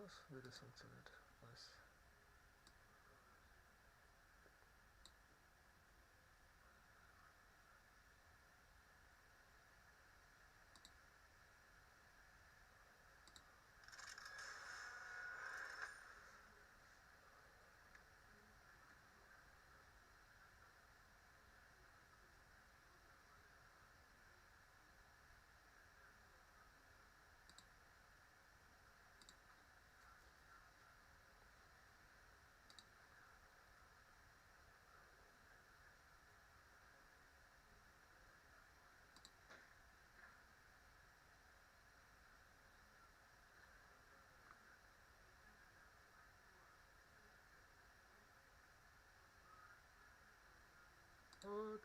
aus, wie das funktioniert. Alles. Und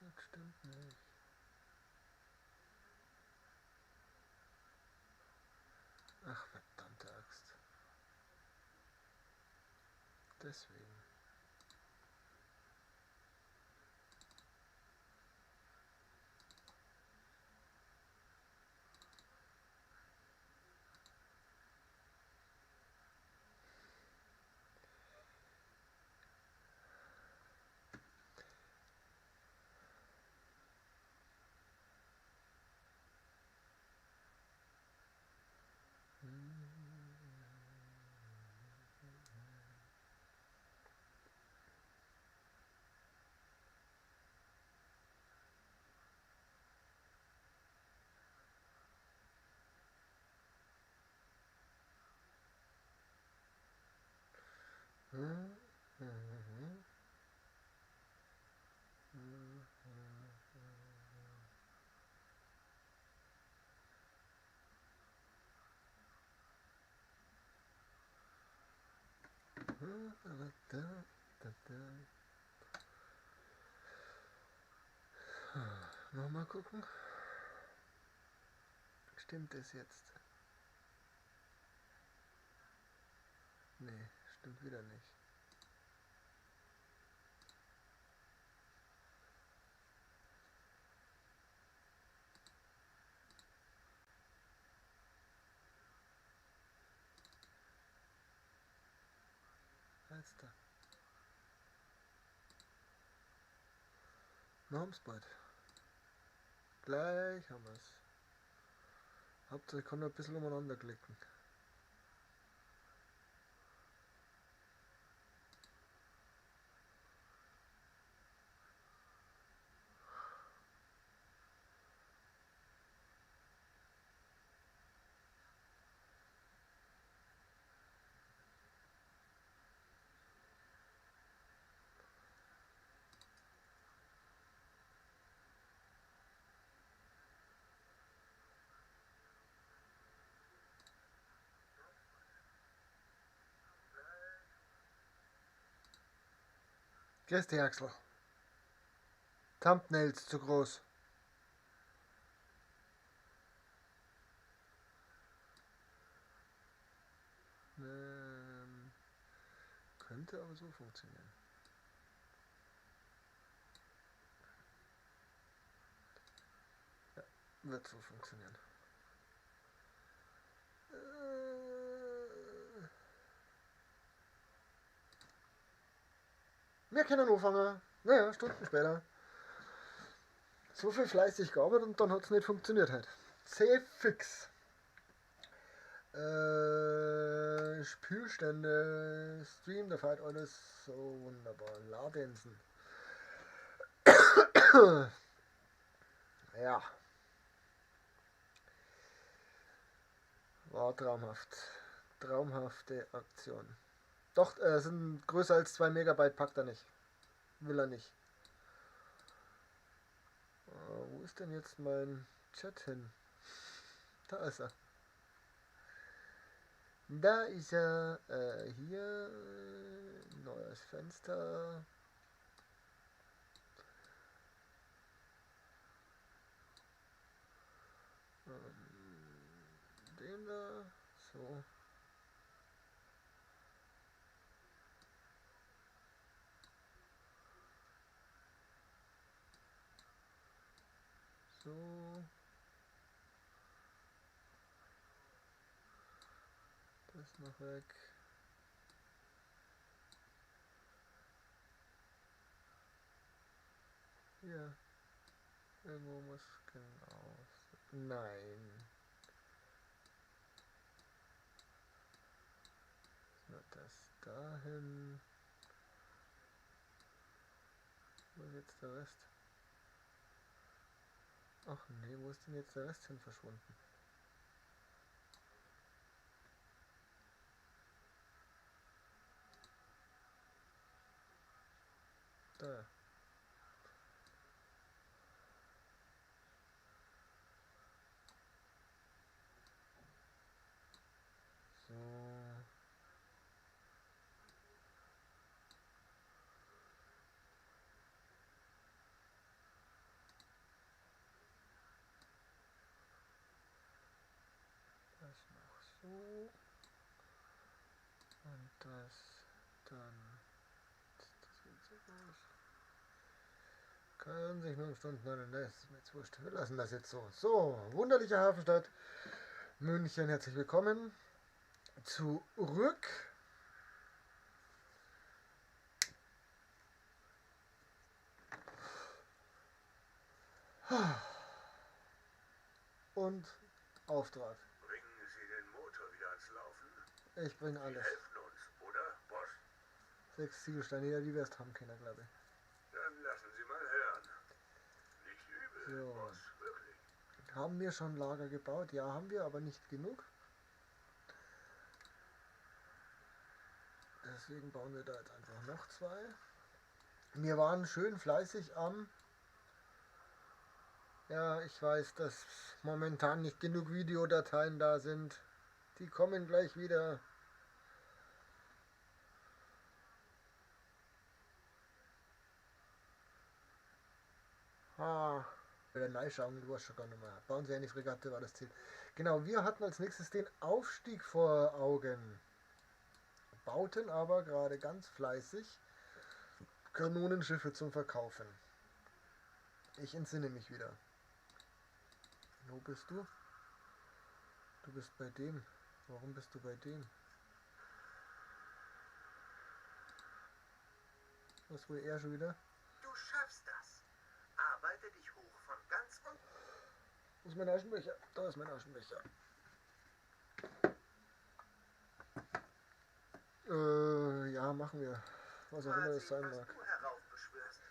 das stimmt nicht. Ach, verdammte Axt. Deswegen. Nochmal gucken. Stimmt es jetzt? Nee, stimmt wieder nicht. Jetzt da. Wir haben's bald. Gleich haben wir's. Hauptsache ich kann noch ein bisschen umeinander klicken. Grüß dich, Axel. Thumbnails zu groß. Könnte aber so funktionieren. Ja, wird so funktionieren. Wir können anfangen. Naja, Stunden später. So viel fleißig gearbeitet und dann hat es nicht funktioniert halt. Sehr fix. Spielstände, Stream, da fährt alles so wunderbar. Ladensen. Ja. War traumhaft. Traumhafte Aktion. Doch, sind größer als 2 Megabyte packt er nicht. Will er nicht. Wo ist denn jetzt mein Chat hin? Da ist er. Da ist er. Hier. Neues Fenster. Den da. So. So. Das noch weg. Hier. Irgendwo muss genau. Nein. Nur das dahin. Wo ist jetzt der Rest? Ach nee, wo ist denn jetzt der Rest hin verschwunden? Da. So. Das noch so. Und das dann. Das sieht so aus. Kann sich 9 Stunden nennen, das ist mir jetzt wurscht. Wir lassen das jetzt so. So, wunderliche Hafenstadt München, herzlich willkommen. Zurück. Und Auftrag. Bringen Sie den Motor wieder ans Laufen? Ich bringe Sie alles. helfen uns, oder, Boss? 6 Ziegelsteine, ja, die wirst haben können, glaube ich. Dann lassen Sie mal hören. Nicht übel, So. Boss, wirklich. Haben wir schon Lager gebaut? Ja, haben wir, aber nicht genug. Deswegen bauen wir da jetzt einfach noch 2. Wir waren schön fleißig am... Ja, ich weiß, dass momentan nicht genug Videodateien da sind. Die kommen gleich wieder. Wieder reinschauen, du hast schon gar nicht mehr. Bauen Sie eine Fregatte, war das Ziel. Genau, wir hatten als nächstes den Aufstieg vor Augen. Bauten aber gerade ganz fleißig Kanonenschiffe zum Verkaufen. Ich entsinne mich wieder. Wo bist du? Du bist bei dem. Warum bist du bei dem? Was wohl er schon wieder? Du schaffst das. Arbeite dich hoch von ganz unten. Wo ist mein Aschenbecher? Da ist mein Aschenbecher. Ja, machen wir. Was auch immer das sein mag. Du heraufbeschwörst.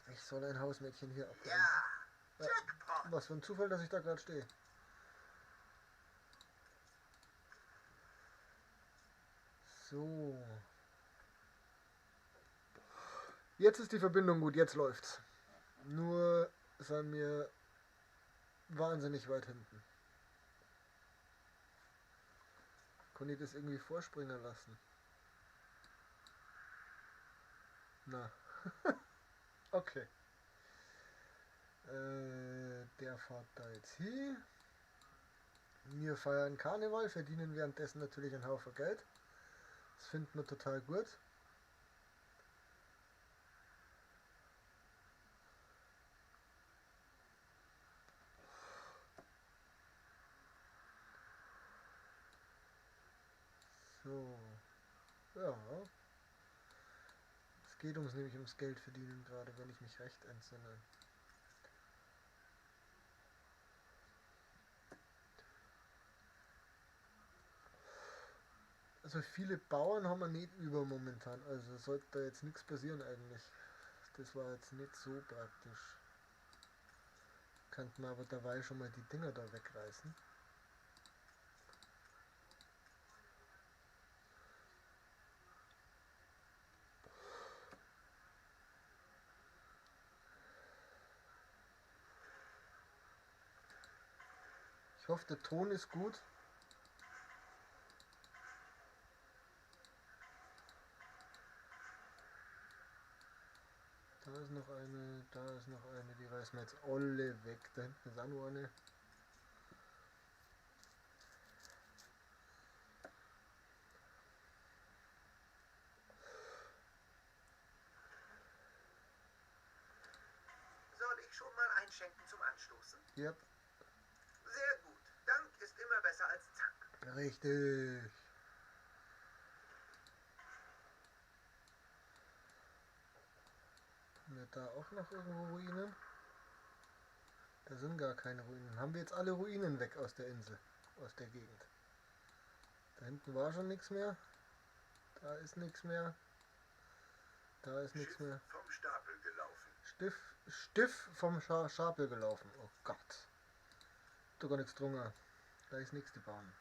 Ich soll ein Hausmädchen hier abbringen. Ja, Ja, Jackpot. was für ein Zufall, dass ich da gerade stehe. So. Jetzt ist die Verbindung gut, jetzt läuft's. Nur sind wir wahnsinnig weit hinten. Konnte ich das irgendwie vorspringen lassen? Na. Okay. Der fährt da jetzt hier. Wir feiern Karneval, verdienen währenddessen natürlich einen Haufen Geld. Das finden wir total gut. So. Ja. Es geht uns nämlich ums Geld verdienen gerade, wenn ich mich recht entsinne. Also viele Bauern haben wir nicht über momentan, also sollte da jetzt nichts passieren eigentlich. Das war jetzt nicht so praktisch. Könnten wir aber dabei schon mal die Dinger da wegreißen. Ich hoffe, der Ton ist gut. Da ist noch eine, da ist noch eine, die reißen wir jetzt alle weg. Da hinten ist auch noch eine. Soll ich ich schon mal einschenken zum Anstoßen? Yep, Sehr gut. Dank ist immer besser als Zank. richtig. Haben wir da auch noch irgendwo Ruinen? Da sind gar keine Ruinen. Haben wir jetzt alle Ruinen weg aus der Insel, aus der Gegend? Da hinten war schon nichts mehr. Da ist nichts mehr. Da ist nichts mehr. Vom Stapel gelaufen. Stiff vom Stapel gelaufen. Oh Gott. Da gar nichts drunter. Da ist nichts, die bauen.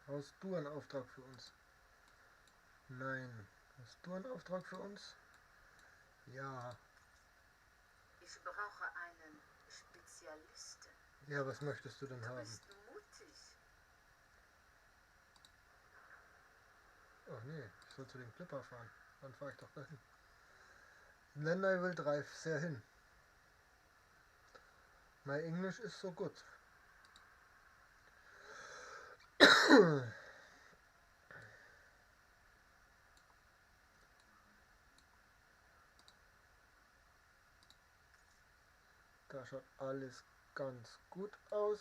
Hast du einen Auftrag für uns? Nein. Hast du einen Auftrag für uns? Ja. Ich brauche einen Spezialisten. Ja, was möchtest du denn Du haben? bist mutig. Ach nee, ich soll zu den Clipper fahren. Dann fahre ich doch dahin. Then I will drive sehr hin. My English is so good. Da schaut alles ganz gut aus.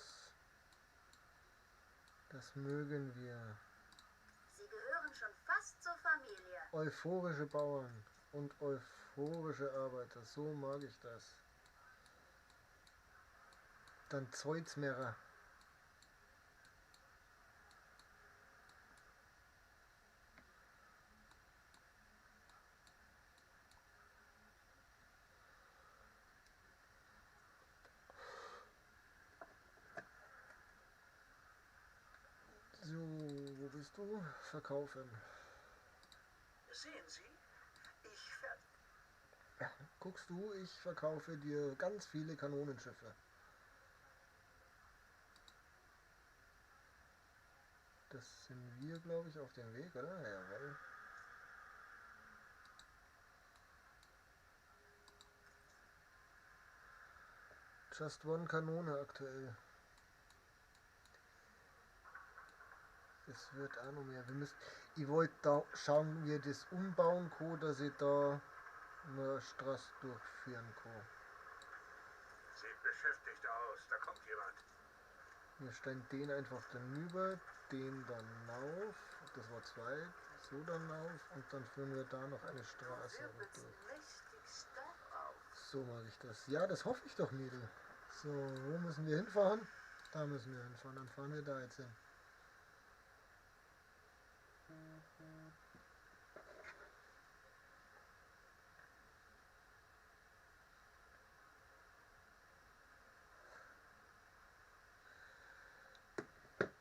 Das mögen wir. Sie gehören schon fast zur Familie. Euphorische Bauern und euphorische Arbeiter, so mag ich das. Dann Zoizmerer. So, wo bist du? Verkaufen. Sehen Sie, Guckst du, ich verkaufe dir ganz viele Kanonenschiffe. Das sind wir, glaube ich, auf dem Weg, oder? Jawohl. Just One Kanone aktuell. Es wird auch noch mehr. Ich wollte da schauen, wie das umbauen kann, dass ich da eine Straße durchführen kann. sieht beschäftigt aus. Da kommt jemand. Wir stellen den einfach dann über, den dann auf. Das war zwei. So dann auf und dann führen wir da noch eine Straße Wirbelst durch. mächtig stark auf. So mag ich das. Ja, das hoffe ich doch, Mädel. So, wo müssen wir hinfahren? Da müssen wir hinfahren. Dann fahren wir da jetzt hin.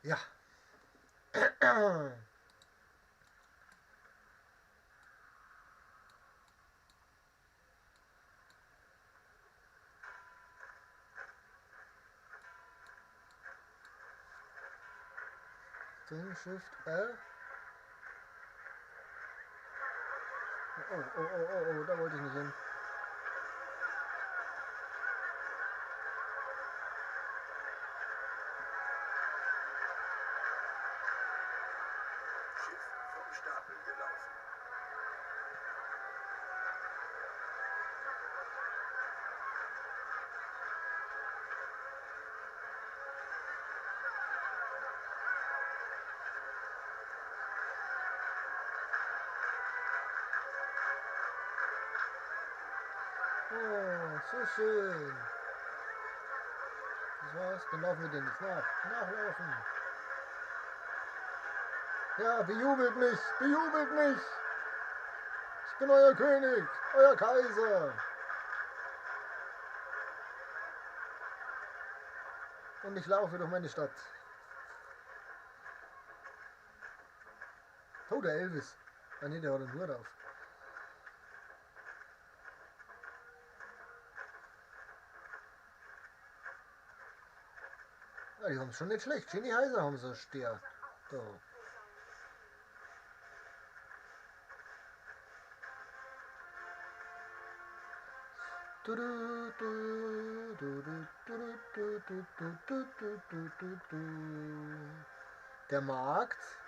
Ja. Ding, Shift, R. Oh, da wollte ich nicht hin. Schiff vom Stapel gelaufen. Oh, so schön. Das war's, dann laufen wir den jetzt nach. Nachlaufen. Ja, bejubelt mich, bejubelt mich. Ich bin euer König, euer Kaiser. Und ich laufe durch meine Stadt. Oh, der Elvis. Ah ne, der hat einen Hut auf. Ja, die haben es schon nicht schlecht. Jenny Heiser haben sie Stier. Da. Der Markt.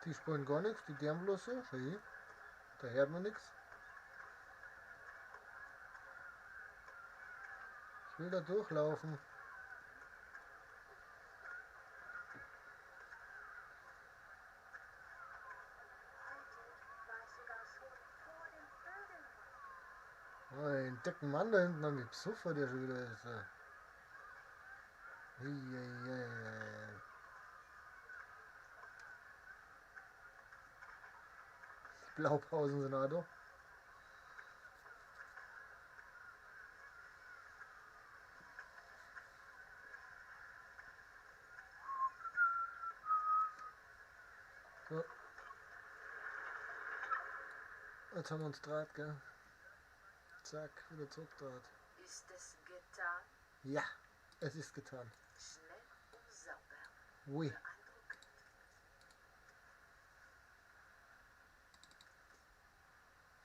Die spielen gar nichts, die deren bloß so. Schau hier. Da hört man nichts. Ich will da durchlaufen. Oh, den dicken Mann da hinten haben wir besoffen, der schon wieder ist. Eieiei. Die Blaupausen sind auch da. So. Jetzt haben wir uns Draht, gell? Zack, wieder zurückdraht. Ist es getan? Ja, es ist getan. Schnell und sauber. Ui. Beeindruckend.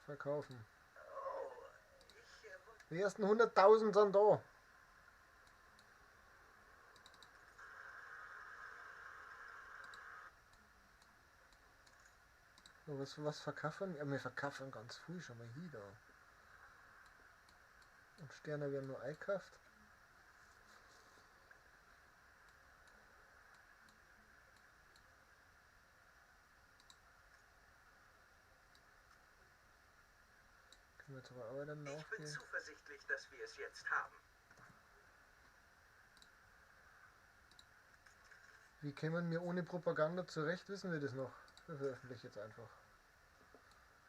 Verkaufen. Oh, ich wollte... Die ersten 100.000 sind da. So, was verkaufen? Ja, wir verkaufen ganz viel schon mal hier da. Und Sterne werden nur eingekauft. Können wir jetzt aber auch dann Ich bin aufgehen. zuversichtlich, dass wir es jetzt haben. Wie kämen wir ohne Propaganda zurecht, wissen wir das noch. Wir veröffentlichen jetzt einfach.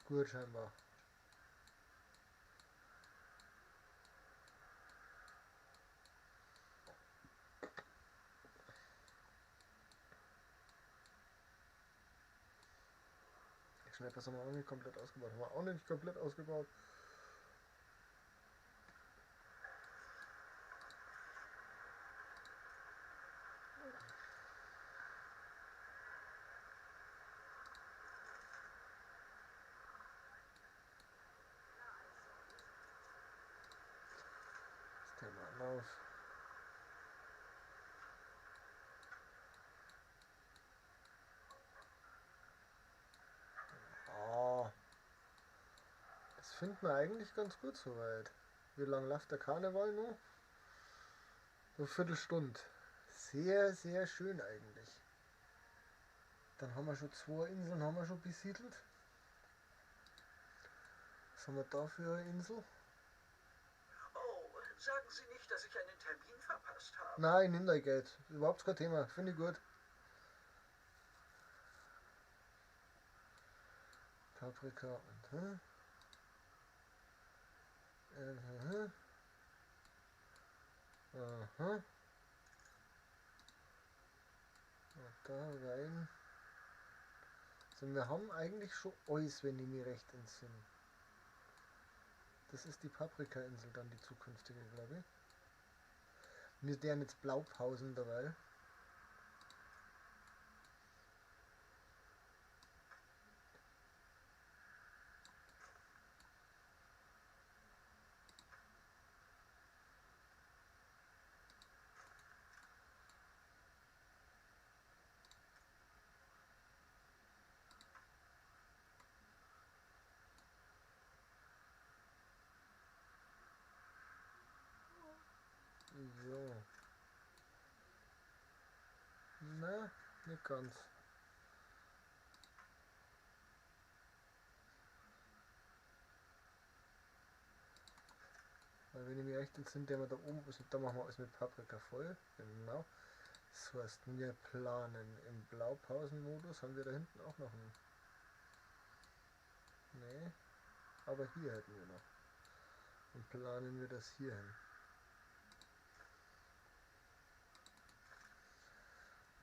Gut, scheinbar. Snipers haben wir auch nicht komplett ausgebaut. Haben wir auch nicht komplett ausgebaut. Das Thema Anlauf. Ah, das finden wir eigentlich ganz gut soweit. Wie lange läuft der Karneval noch? So eine Viertelstunde. Sehr, sehr schön eigentlich. Dann haben wir schon 2 Inseln haben wir schon besiedelt. Was haben wir da für eine Insel? Oh, sagen Sie nicht, dass ich einen Termin verpasst habe. Nein, nimm dein Geld. Überhaupt kein Thema. Finde ich gut. Paprika und aha. Und da rein. Also wir haben eigentlich schon alles, wenn ich mich recht entsinne. Das ist die Paprika-Insel dann, die zukünftige, glaube ich. Wir deren jetzt Blaupausen dabei. So. Na, nicht ganz. Weil wenn ich mich recht entsinne, der wir da oben, also da machen wir alles mit Paprika voll. Genau. Das heißt, wir planen im Blaupausenmodus, haben wir da hinten auch noch einen. Nee, aber hier hätten wir noch. Und planen wir das hier hin.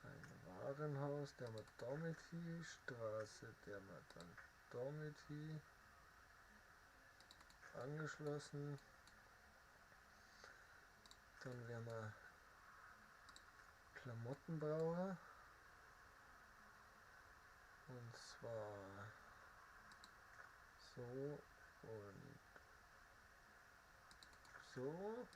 Ein Warenhaus, der wir damit hier, Straße, der wir dann damit hier angeschlossen. Dann wären wir Klamottenbrauer. Und zwar so und so.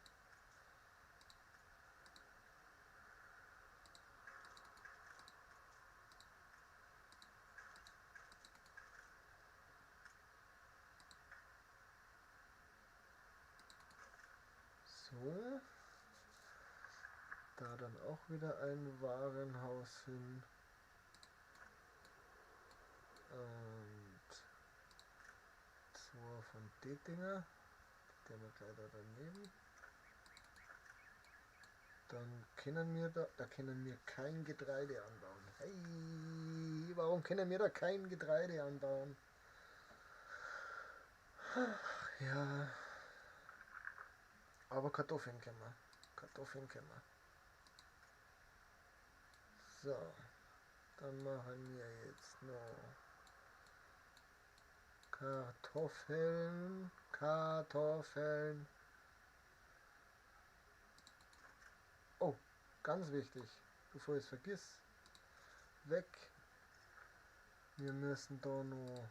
So. Da dann auch wieder ein Warenhaus hin. Und zwei von den Dinger. Der wir gleich da daneben. Dann können wir da können wir kein Getreide anbauen. Hey, warum können wir da kein Getreide anbauen? Ja. Aber Kartoffeln können wir. Kartoffeln können wir. So. Dann machen wir jetzt noch Kartoffeln. Kartoffeln. Oh, ganz wichtig, bevor ich es vergiss. Weg. Wir müssen da noch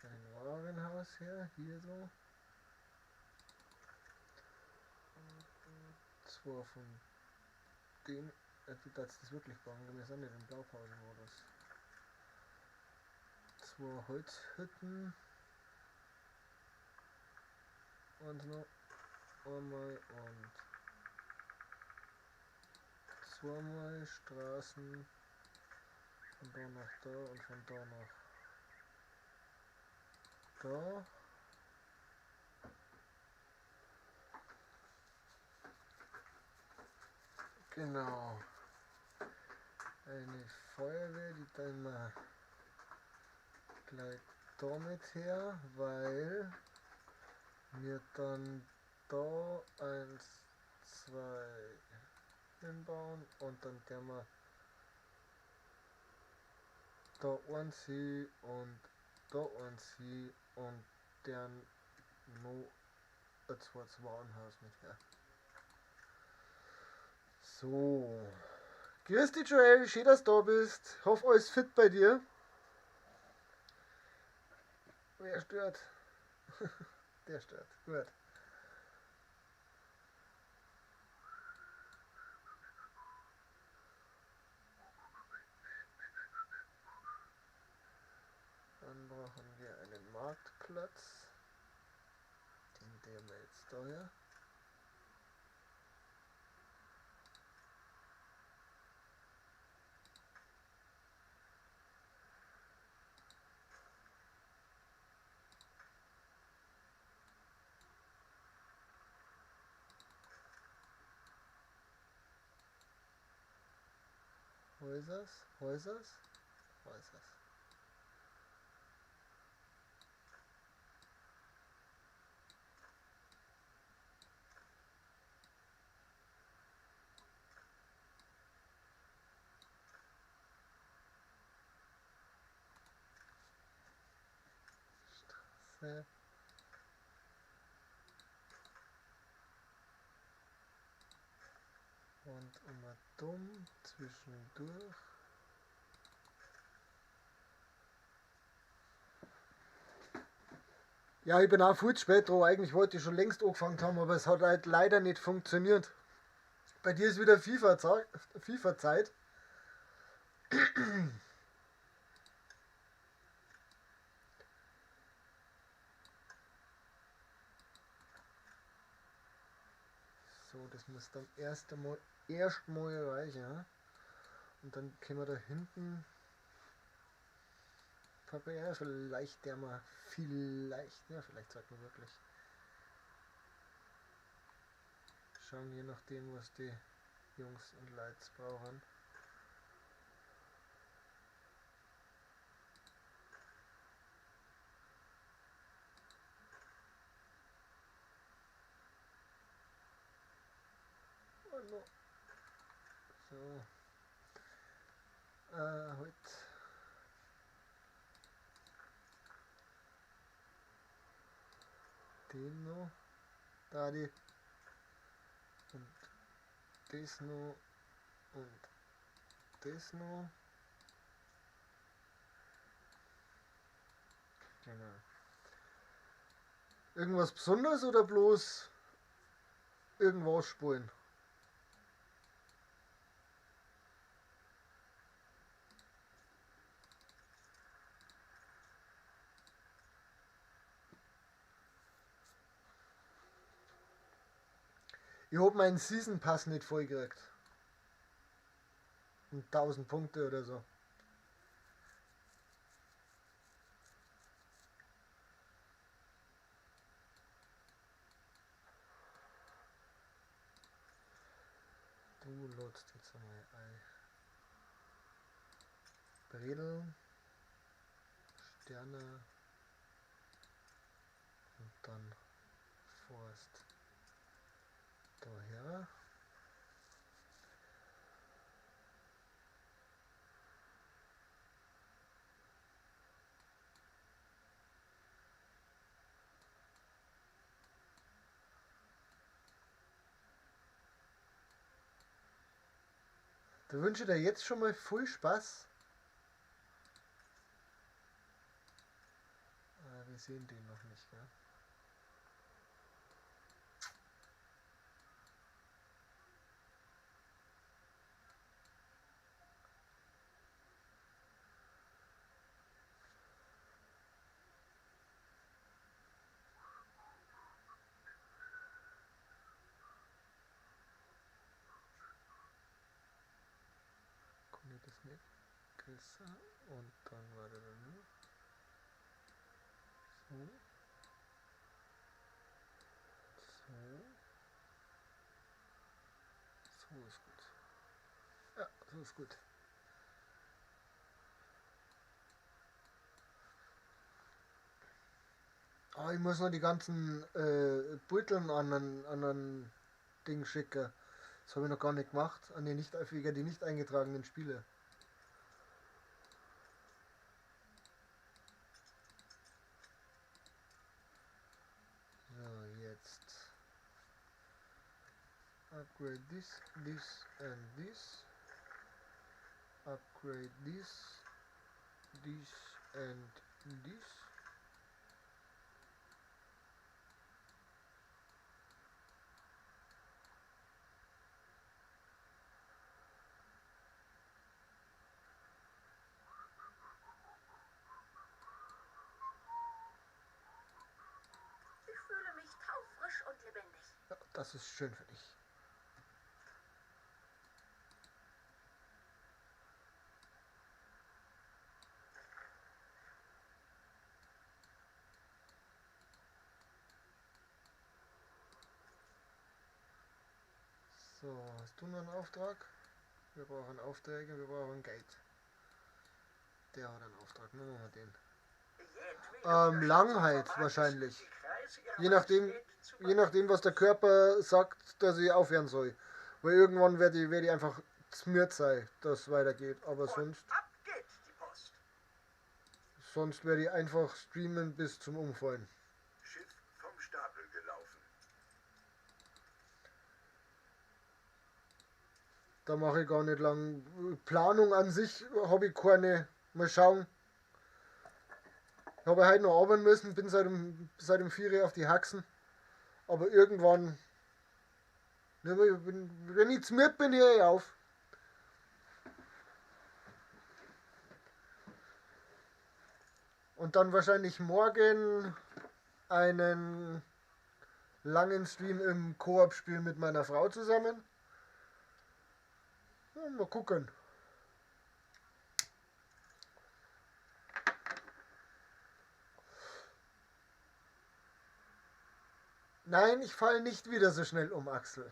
ein Warenhaus her, hier so. Zwei von den, du darfst das wirklich bauen, wir sind nicht im Blaupausenmodus. Zwei Holzhütten. Und noch einmal und zweimal Straßen. Von da nach da und von da nach da. Genau. Eine Feuerwehr, die dann mal gleich damit her, weil wir dann da 1, 2 hinbauen und dann der mal da eins hin und da eins hin und dann noch ein zweites Warenhaus mit her. So. Grüß dich Joel, schön, dass du da bist. Hoffe, alles fit bei dir. Wer stört? Der stört. Gut. Dann brauchen wir einen Marktplatz. Den nehmen wir jetzt daher. Häusers. Straße. Und immer dumm zwischendurch. Ja, ich bin auch viel zu spät dran. Eigentlich wollte ich schon längst angefangen haben, aber es hat halt leider nicht funktioniert. Bei dir ist wieder FIFA-Zeit. So, das muss dann erstmal reichen. Ja? Und dann können wir da hinten ja, vielleicht der mal, vielleicht sollten wir wirklich schauen, je nachdem, was die Jungs und Leute brauchen. Oh no. So. Heute. Den noch. Da die. Und das noch. Und das noch. Genau. Irgendwas Besonderes oder bloß irgendwas spulen? Ich hab meinen Season Pass nicht voll gekriegt. Und 1000 Punkte oder so. Du lotst jetzt einmal ein. Bredel, Sterne und dann Forst daher. Da wünsche ich dir jetzt schon mal viel Spaß. Wir sehen den noch nicht, gell? Kann ich das nicht größer und dann war der dann so. So ist gut. Ja, so ist gut. Ah, ich muss noch die ganzen Beuteln an einen Ding schicken. Das habe ich noch gar nicht gemacht. An die nicht eingetragenen Spiele. So, jetzt. Upgrade this and this. Upgrade this and this. Ich fühle mich taufrisch und lebendig. Ja, das ist schön für dich. So, hast du noch einen Auftrag? Wir brauchen Aufträge, wir brauchen Geld. Der hat einen Auftrag, nehmen wir mal den. Langheit wahrscheinlich. Je nachdem, was der Körper sagt, dass ich aufhören soll. Weil irgendwann werde ich einfach zmürt sein, dass es weitergeht. Aber sonst werde ich einfach streamen bis zum Umfallen. Schiff vom Stapel gelaufen. Da mache ich gar nicht lang. Planung an sich habe ich keine. Mal schauen. Ich habe heute noch arbeiten müssen, bin seit dem 4 auf die Haxen. Aber irgendwann, wenn ich zmürt bin, höre ich auf. Und dann wahrscheinlich morgen einen langen Stream im Koop spielen mit meiner Frau zusammen. Ja, mal gucken. Nein, ich falle nicht wieder so schnell um, Axel.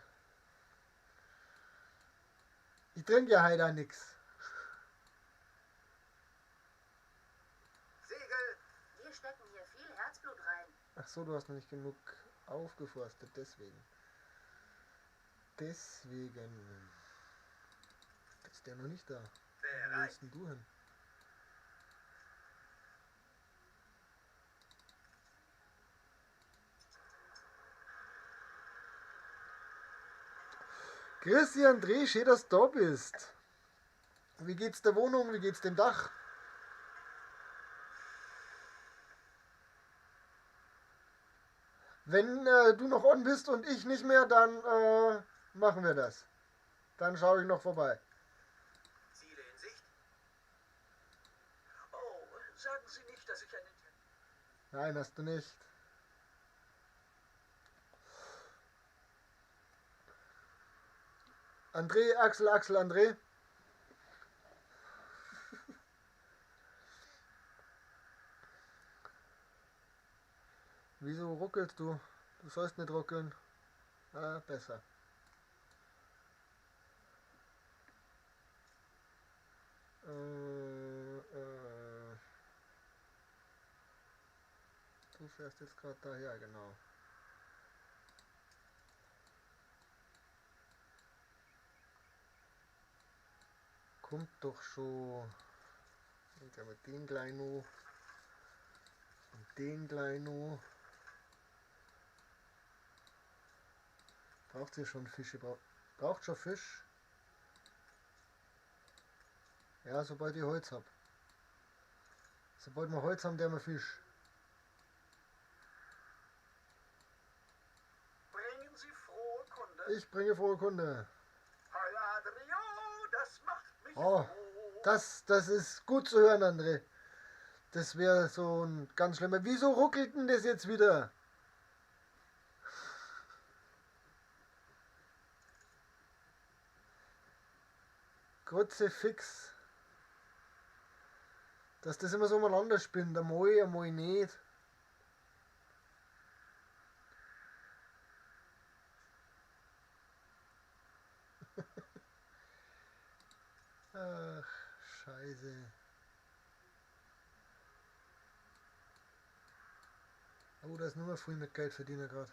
Ich trinke ja heute nichts. Segel! Wir stecken hier viel Herzblut rein. Ach so, du hast noch nicht genug aufgeforstet, deswegen. Deswegen. Ist der noch nicht da? Wo willst denn du hin? Christian Dreh, schön, dass du da bist. Wie geht's der Wohnung? Wie geht's dem Dach? Wenn du noch on bist und ich nicht mehr, dann machen wir das. Dann schaue ich noch vorbei. Ziele in Sicht? Oh, sagen Sie nicht, dass ich einen... Nein, hast du nicht. André, Axel, Axel, André. Wieso ruckelst du? Du sollst nicht ruckeln. Ah, besser. Du fährst jetzt gerade daher, genau. Kommt doch schon. Und mit den gleich noch. Und den gleich noch. Braucht ihr schon Fische? Braucht schon Fisch? Ja, sobald ich Holz hab. Sobald wir Holz haben, der wir Fisch. Bringen Sie frohe Kunde. Ich bringe frohe Kunde. Hallo Adrio, das macht mich Oh, froh. das ist gut zu hören, André. Das wäre so ein ganz schlimmer. Wieso ruckelt denn das jetzt wieder? Grütze fix. Dass das immer so umeinander spinnt. Einmal nicht. Ach, scheiße. Oh, da ist nur mal früh mit Geld verdienen gerade.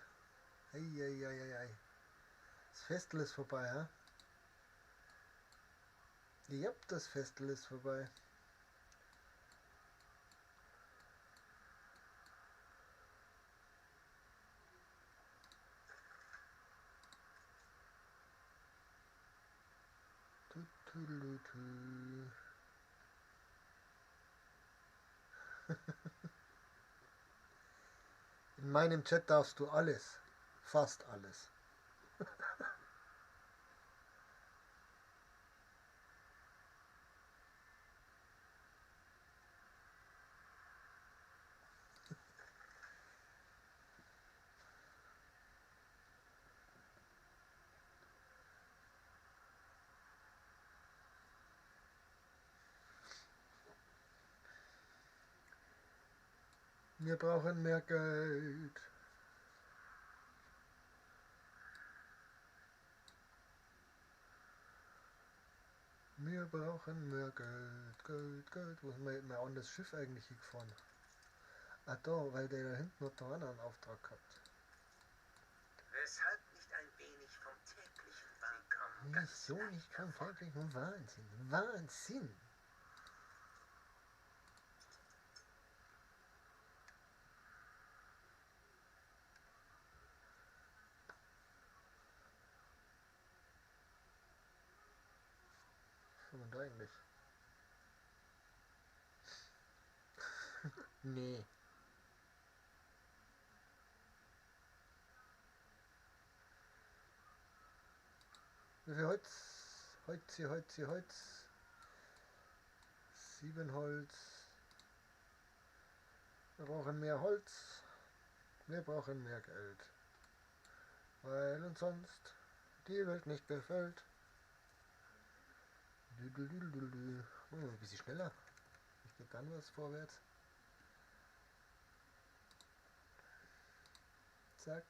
Eieieiei. Das Festel ist vorbei, hä? Ja, das Festel ist vorbei. In meinem Chat darfst du alles. Fast alles. Wir brauchen mehr Geld. Wir brauchen mehr Geld, Geld. Wo ist mein anderes Schiff eigentlich hingefahren? Ah da, weil der da hinten noch da einen Auftrag gehabt. Weshalb nicht ein wenig vom täglichen Wahnsinn? Wieso nicht vom täglichen Wahnsinn? Wahnsinn! Was haben wir da eigentlich? Nee. Wie viel Holz? Holz. 7 Holz. Wir brauchen mehr Holz. Wir brauchen mehr Geld. Weil uns sonst die Welt nicht gefällt. Oh, ein bisschen schneller. Ich geht dann was vorwärts. Zack.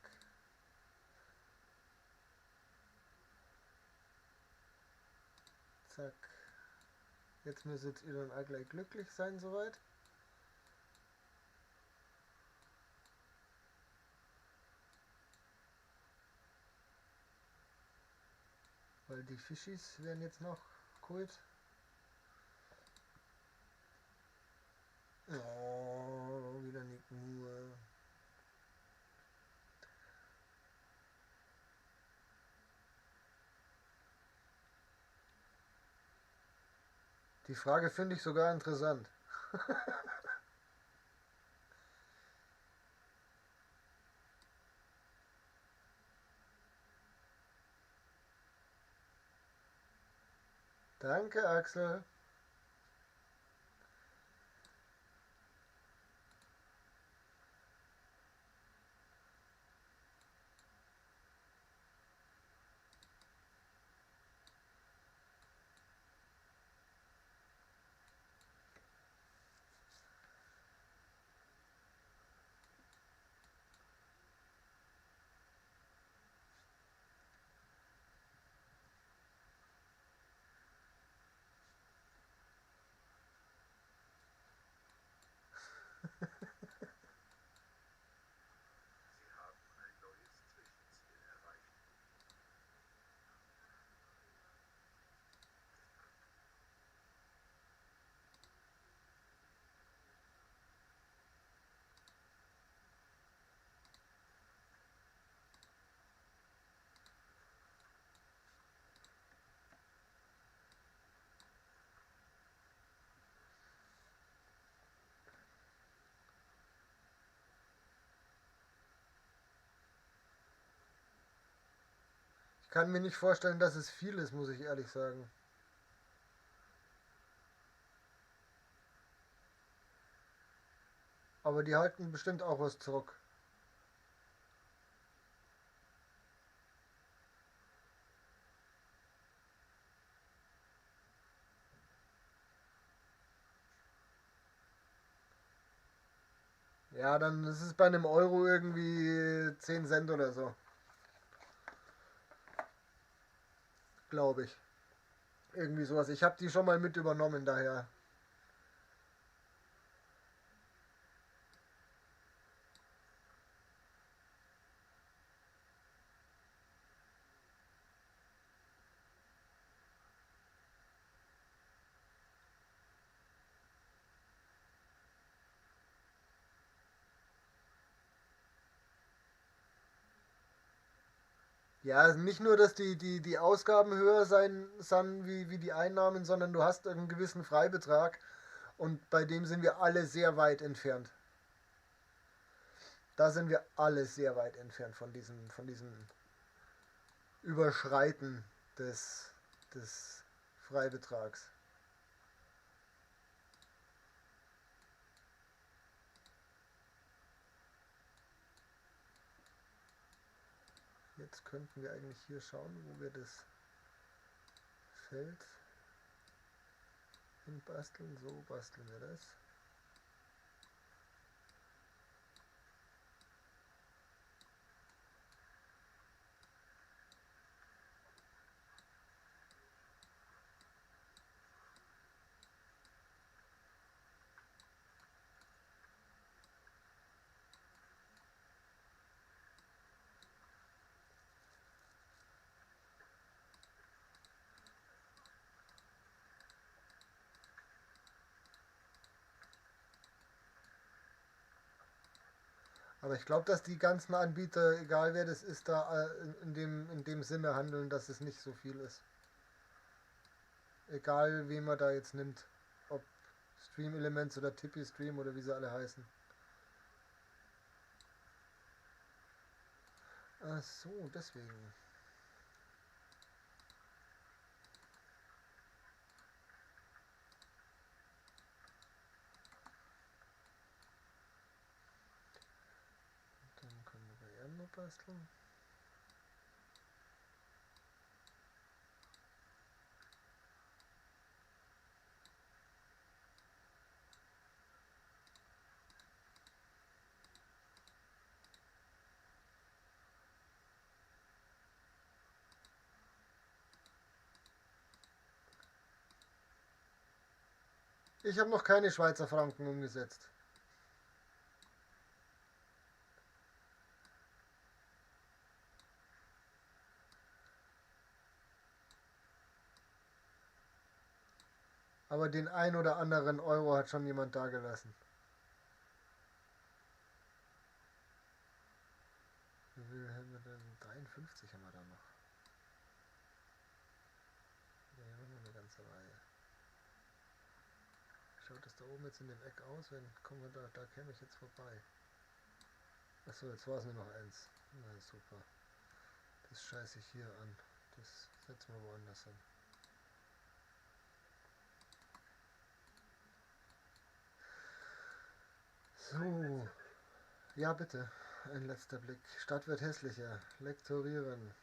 Zack. Jetzt müsstet ihr dann auch gleich glücklich sein soweit. Weil die Fischis werden jetzt noch geholt. Oh, wieder nicht nur. Die Frage finde ich sogar interessant. Danke, Axel. Kann mir nicht vorstellen, dass es viel ist, muss ich ehrlich sagen. Aber die halten bestimmt auch was zurück. Ja, dann ist es bei einem Euro irgendwie 10 Cent oder so. Glaube ich. Irgendwie sowas. Ich habe die schon mal mit übernommen, daher. Ja, nicht nur, dass die Ausgaben höher sein sind wie die Einnahmen, sondern du hast einen gewissen Freibetrag und bei dem sind wir alle sehr weit entfernt. Da sind wir alle sehr weit entfernt von diesem Überschreiten des Freibetrags. Jetzt könnten wir eigentlich hier schauen, wo wir das Feld hinbasteln. So basteln wir das. Aber ich glaube, dass die ganzen Anbieter, egal wer das ist, da in dem Sinne handeln, dass es nicht so viel ist. Egal, wen man da jetzt nimmt. Ob Stream Elements oder Tippy Stream oder wie sie alle heißen. Ach so, deswegen. Dann können wir bei Erno basteln. Ich habe noch keine Schweizer Franken umgesetzt. Aber den ein oder anderen Euro hat schon jemand dagelassen. Wie viel haben wir denn? 53 haben wir da noch. Ne, haben wir noch eine ganze Reihe. Schaut das da oben jetzt in dem Eck aus? Wenn kommen wir da käme ich jetzt vorbei. Achso, jetzt war es nur noch eins. Na super. Das scheiße ich hier an. Das setzen wir woanders hin. So. Ja, bitte. Ein letzter Blick. Stadt wird hässlicher. Lektorieren.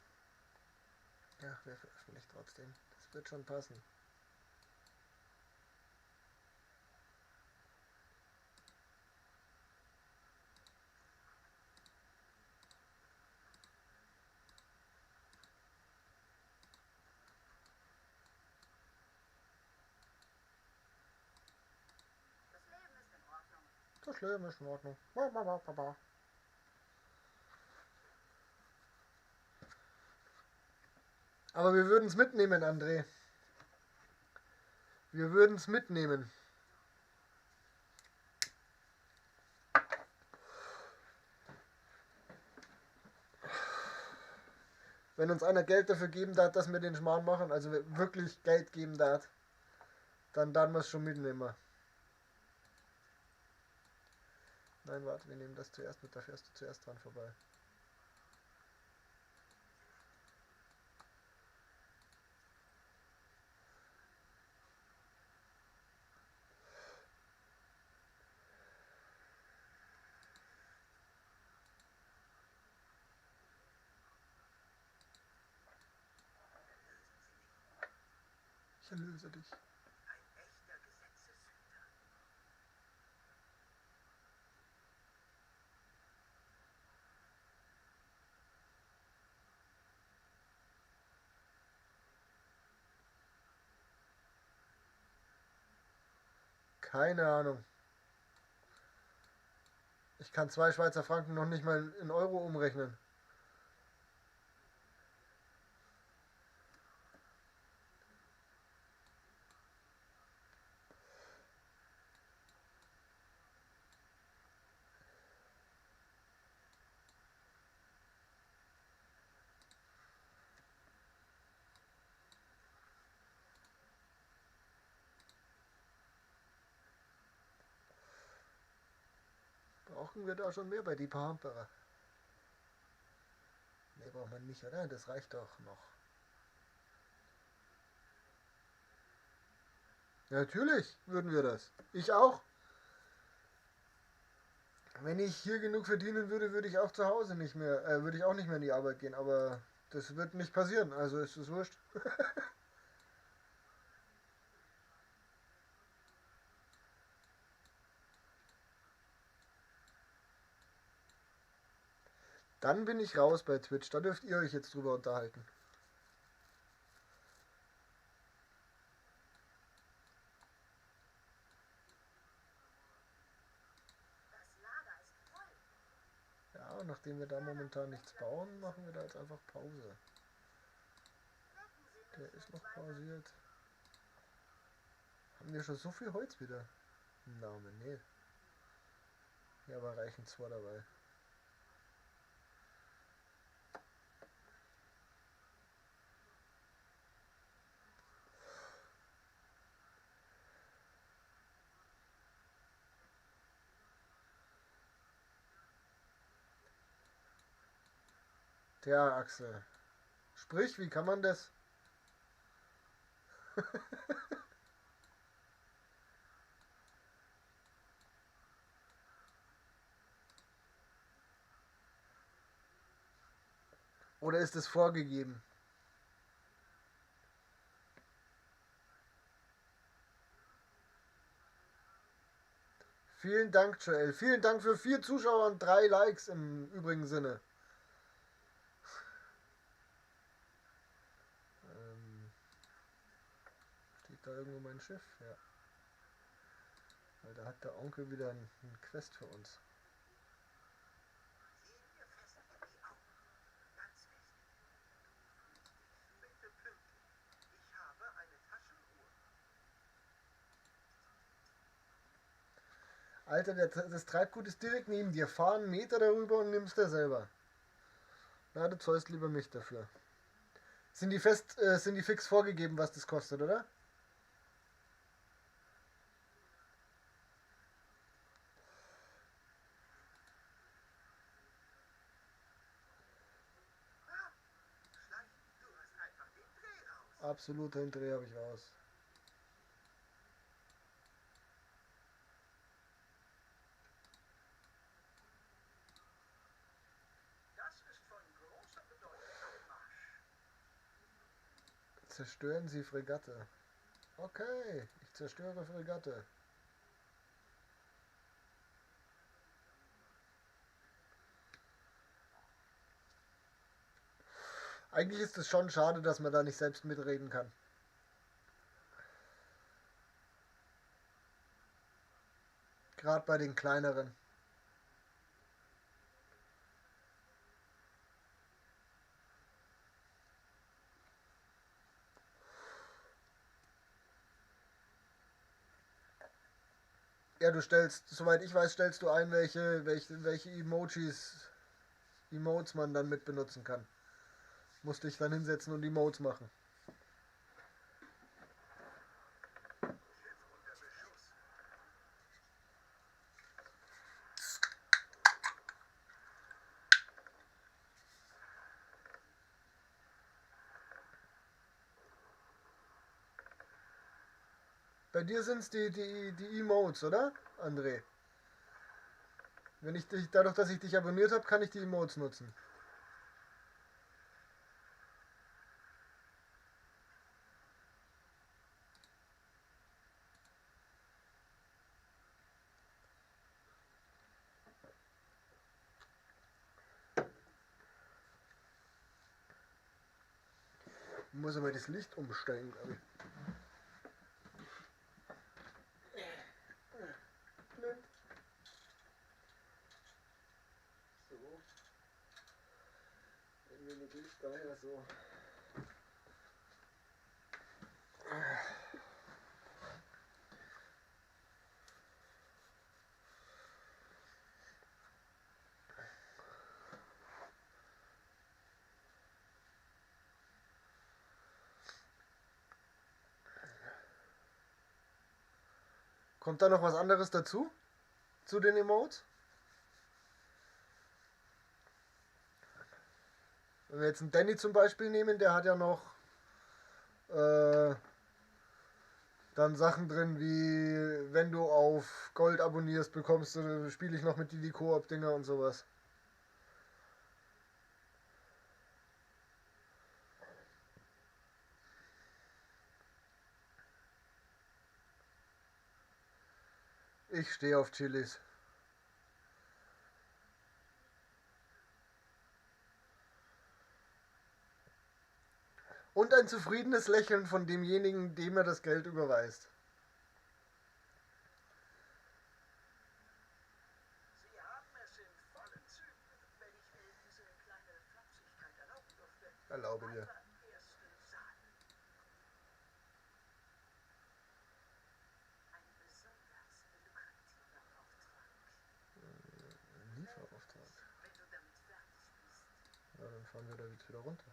Ja, wer veröffentlicht trotzdem? Das wird schon passen. Das Leben ist in Ordnung. Das Leben ist in Ordnung. Aber wir würden es mitnehmen, André. Wir würden es mitnehmen. Wenn uns einer Geld dafür geben darf, dass wir den Schmarrn machen, also wirklich Geld geben darf, dann wir es schon mitnehmen. Nein, warte, wir nehmen das zuerst mit, da fährst du zuerst dran vorbei. Ich erlöse dich. Ein echter Gesetzeshüter. Keine Ahnung. Ich kann 2 Schweizer Franken noch nicht mal in Euro umrechnen. Brauchen wir da schon mehr bei die Pamperer? Ne, braucht man nicht, oder? Das reicht doch noch. Ja, natürlich würden wir das. Ich auch. Wenn ich hier genug verdienen würde, würde ich auch zu Hause nicht mehr, würde ich auch nicht mehr in die Arbeit gehen, aber das wird nicht passieren, also ist es wurscht. Dann bin ich raus bei Twitch, da dürft ihr euch jetzt drüber unterhalten. Das Lager ist voll. Ja, und nachdem wir da momentan nichts bauen, machen wir da jetzt einfach Pause. Wecken Sie Der mich, ist wenn noch es pausiert. Haben wir schon so viel Holz wieder? Name, nee. Ja, aber reichen 2 dabei. Tja, Axel. Sprich, wie kann man das? Oder ist es vorgegeben? Vielen Dank, Joel. Vielen Dank für 4 Zuschauer und 3 Likes im übrigen Sinne. Steht da irgendwo mein Schiff? Ja. Weil da hat der Onkel wieder ein Quest für uns. Sieh mir fest in die Augen. Ganz fest. Du fühlst dich bitte pünktlich. Ich habe eine Taschenuhr. Alter, das Treibgut ist direkt neben dir. Fahr einen Meter darüber und nimmst dir selber. Na, du zahlst lieber mich dafür. Sind die fix vorgegeben, was das kostet, oder? Ah, Schleichen, du hast einfach den Dreh raus. Absolut, den Dreh habe ich raus. Das ist von großer Bedeutung. Abmarsch. Zerstören Sie Fregatte. Okay, ich zerstöre Fregatte. Eigentlich ist es schon schade, dass man da nicht selbst mitreden kann. Gerade bei den kleineren. Ja, du stellst, soweit ich weiß, stellst du ein, welche Emotes man dann mit benutzen kann. Musste ich dann hinsetzen und Emotes machen. Schiff unter Beschuss. Bei dir sind es die Emotes, oder, André? Dadurch, dass ich dich abonniert habe, kann ich die Emotes nutzen. Ich muss aber das Licht umstellen, glaube ich. Blind. So. Irgendwie mit Licht daher so. Kommt da noch was anderes dazu? Zu den Emotes? Wenn wir jetzt einen Danny zum Beispiel nehmen, der hat ja noch dann Sachen drin wie, wenn du auf Gold abonnierst, bekommst du, spiele ich noch mit dir die Koop-Dinger und sowas. Ich stehe auf Chilis. Und ein zufriedenes Lächeln von demjenigen, dem er das Geld überweist. Sie haben es in vollen Zügen, wenn ich mir diese kleine Flapsigkeit erlauben durfte. Erlaube dir. Allerersten Sahne. Ein besonders lukrativer Auftrag. Lieferauftrag. Wenn du damit fertig bist. Ja, dann fahren wir da jetzt wieder runter.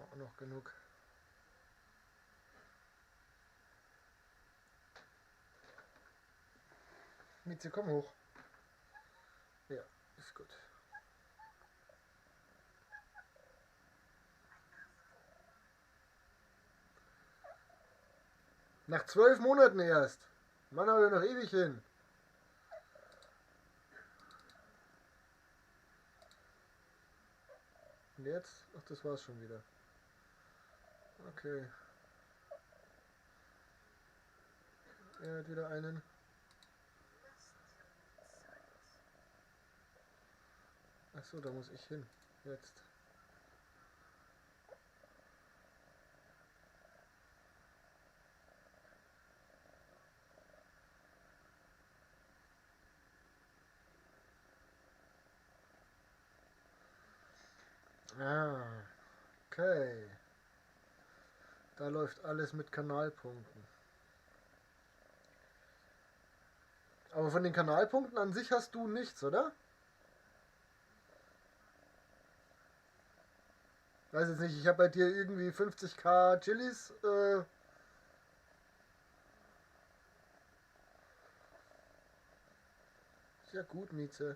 Auch noch genug. Mieze, komm hoch. Ja, ist gut. Nach 12 Monaten erst. Mann, aber noch ewig hin. Und jetzt? Ach, das war's schon wieder. Okay. Er hat wieder einen. Achso, da muss ich hin. Jetzt. Ah, okay. Da läuft alles mit Kanalpunkten. Aber von den Kanalpunkten an sich hast du nichts, oder? Weiß jetzt nicht, ich habe bei dir irgendwie 50k Chilis. Ist ja gut, Mieze.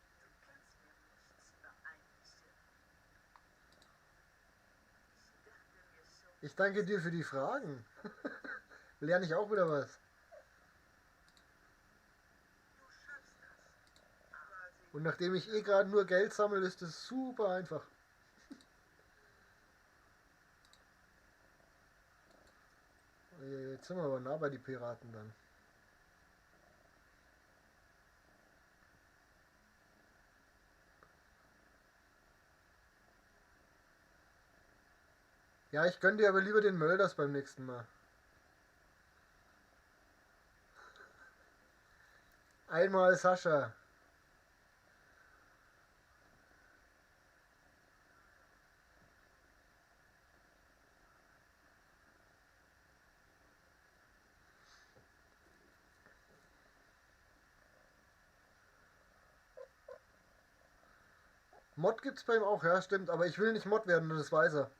Du kannst mir nichts beeinflussen. Ich dachte mir so. Ich danke dir für die Fragen. Lerne ich auch wieder was. Du schaffst das. Aber sie Und nachdem ich eh gerade nur Geld sammle, ist es super einfach. Jetzt sind wir aber nah bei die Piraten dann. Ja, ich gönn dir aber lieber den Mölders beim nächsten Mal. Einmal Sascha. Mod gibt's bei ihm auch, ja, stimmt. Aber ich will nicht Mod werden, das weiß er.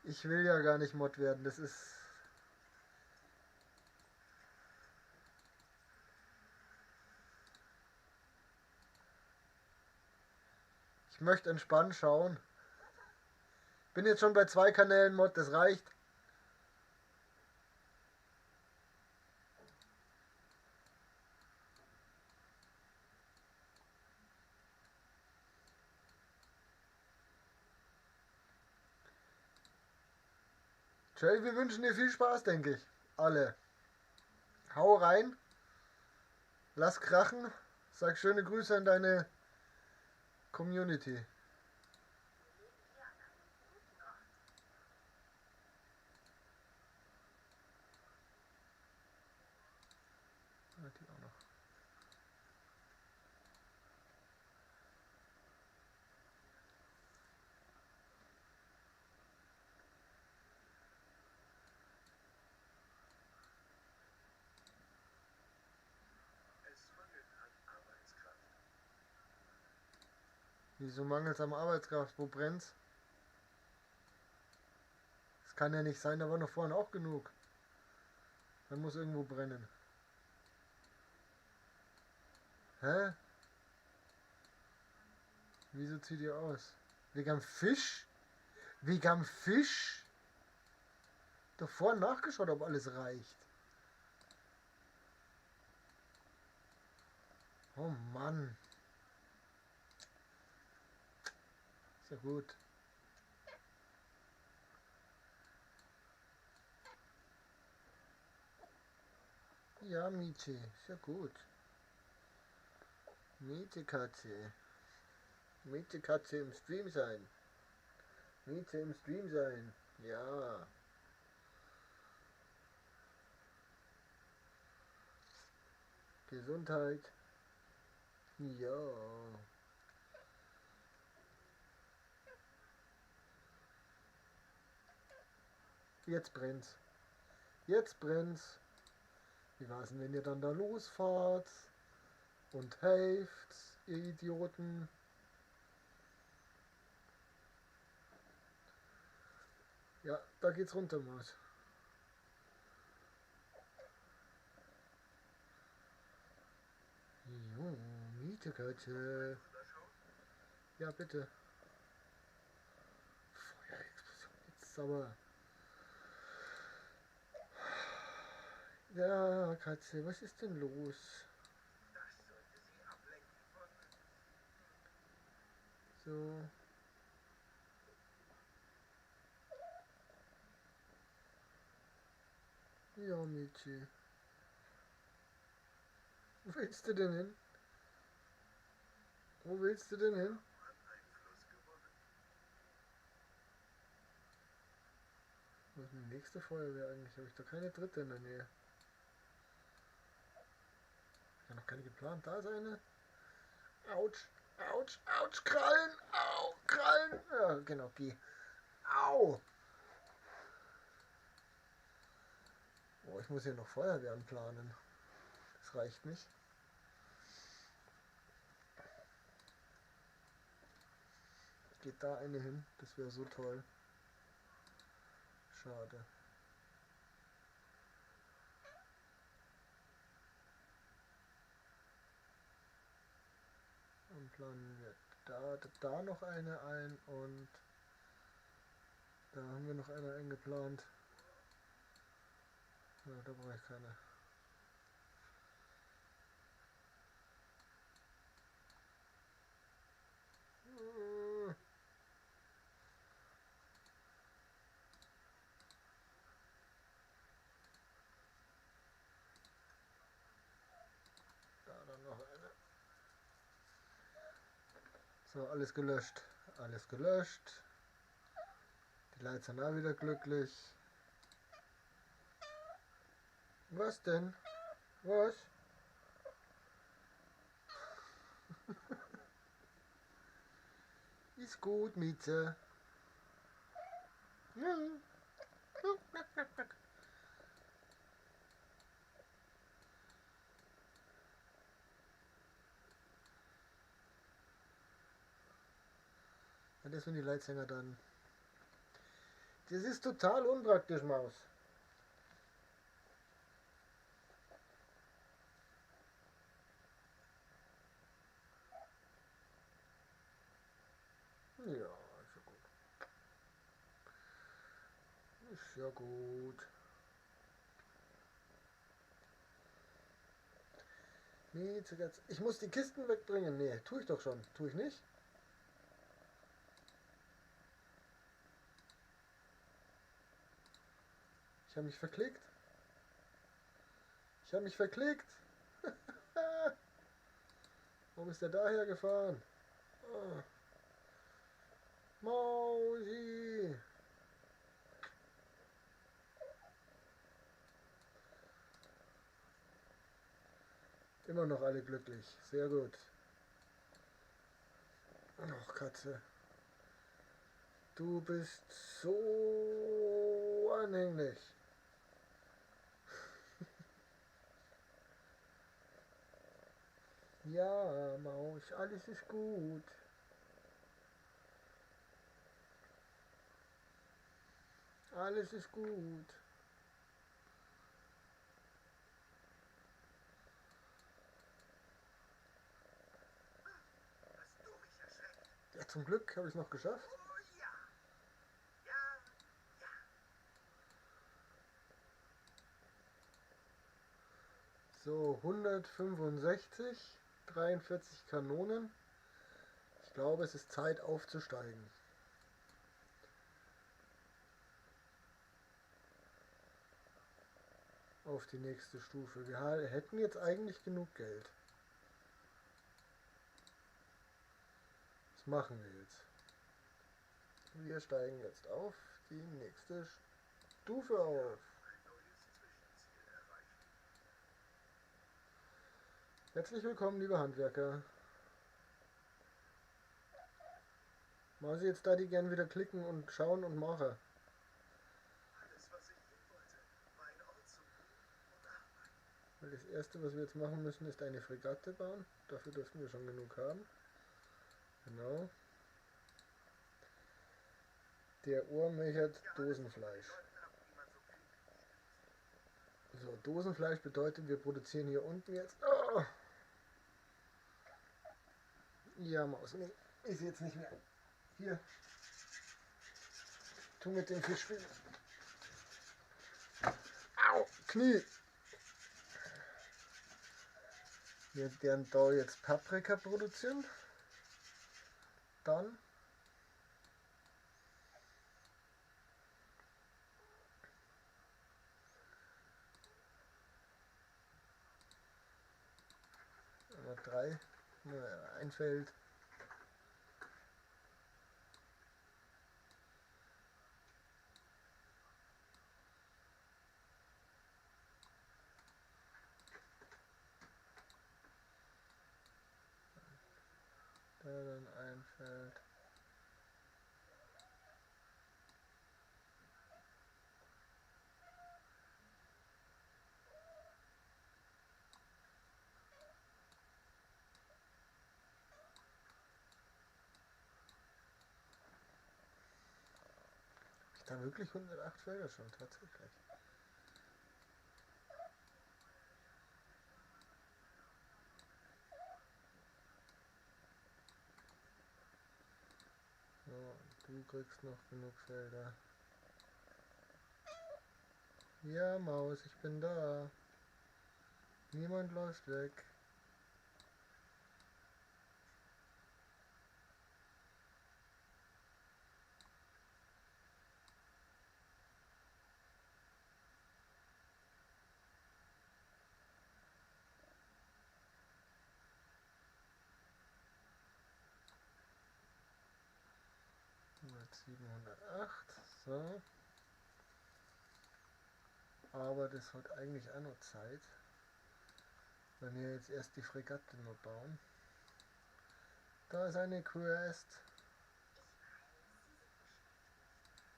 Ich will ja gar nicht Mod werden, das ist... Ich möchte entspannt schauen. Bin jetzt schon bei 2 Kanälen Mod, das reicht. Jay, wir wünschen dir viel Spaß, denke ich. Alle. Hau rein. Lass krachen. Sag schöne Grüße an deine Community. Wir leben hier an einem guten Ort. Ah, die auch noch. Es mangelt an Arbeitskraft. Wieso mangelt am Arbeitskraft? Wo brennt's? Das kann ja nicht sein, da war noch vorhin auch genug. Dann muss irgendwo brennen. Hä? Wieso zieht ihr aus? Wegen am Fisch? Wegen am Fisch? Doch vorhin nachgeschaut, ob alles reicht. Oh Mann. Ist ja gut. Ja, Miete. Ist ja gut. Miete Katze. Miete Katze im Stream sein. Miete im Stream sein. Ja. Gesundheit. Ja. Jetzt brennt's. Jetzt brennt's. Wie war's denn, wenn ihr dann da losfahrt? Und helft, ihr Idioten. Ja, da geht's runter, Maus. Jo, Mietekatze. Ja, bitte. Feuerexplosion. Jetzt aber. Ja, Katze, was ist denn los? Das sollte Sie ablenken von... So. Ja, Michi. Wo willst du denn hin? Wo willst du denn hin? an Einfluss gewonnen. Wo ist die nächste Feuerwehr eigentlich? Habe ich da keine dritte in der Nähe? Ja, noch keine geplant. Da ist eine. Autsch, Autsch, Autsch, Krallen, au, Krallen. Ja, genau, die. Au. Oh, ich muss hier noch Feuerwehren planen. Das reicht nicht. Geht da eine hin? Das wäre so toll. Schade. Dann planen wir da noch eine ein und da haben wir noch eine eingeplant. Ja, da brauche ich keine. Da dann noch eine. So, alles gelöscht. Alles gelöscht. Die Leute sind auch wieder glücklich. Was denn? Was? Ist gut, Mieze. Und das sind die Leitsänger dann. Das ist total unpraktisch, Maus. Ja, ist ja gut. Ist ja gut. Nee, zuerst. Ich muss die Kisten wegbringen. Nee, tue ich doch schon. Tue ich nicht? Ich habe mich verklickt. Ich habe mich verklickt. Warum ist der daher gefahren? Oh. Mausi. Immer noch alle glücklich. Sehr gut. Ach, Katze. Du bist so anhänglich. Ja, Maus, alles ist gut. Alles ist gut. Hast du mich erschreckt? Ja, zum Glück habe ich es noch geschafft. Oh ja. Ja, ja. So, 165, 43 Kanonen. Ich glaube, es ist Zeit aufzusteigen. Auf die nächste Stufe. Wir hätten jetzt eigentlich genug Geld. Was machen wir jetzt? Wir steigen jetzt auf die nächste Stufe auf. Ein neues Zwischenziel erreicht. Herzlich willkommen, liebe Handwerker. Machen Sie jetzt da die gern wieder klicken und schauen und machen. Alles, was ich hier wollte, war ein Ort zum Ruhen und Arbeiten. Weil das erste, was wir jetzt machen müssen, ist eine Fregatte bauen. Dafür dürften wir schon genug haben. Genau. Der Ohr möchert Dosenfleisch. Leuten ab, wie man so pünktlich ist. So, Dosenfleisch bedeutet, wir produzieren hier unten jetzt. Oh! Ja, Maus, nee, ist jetzt nicht mehr. Hier. Tu mit dem Fisch spielen. Au! Knie! Wir werden da jetzt Paprika produzieren. Dann drei, ein Feld. Da dann ein Feld. Ich da wirklich 108 Felder schon, tatsächlich. So, und du kriegst noch genug Felder. Ja, Maus, ich bin da. Niemand läuft weg. Mit 708. So. Aber das hat eigentlich auch noch Zeit. Wenn wir jetzt erst die Fregatte noch bauen. Da ist eine Quest.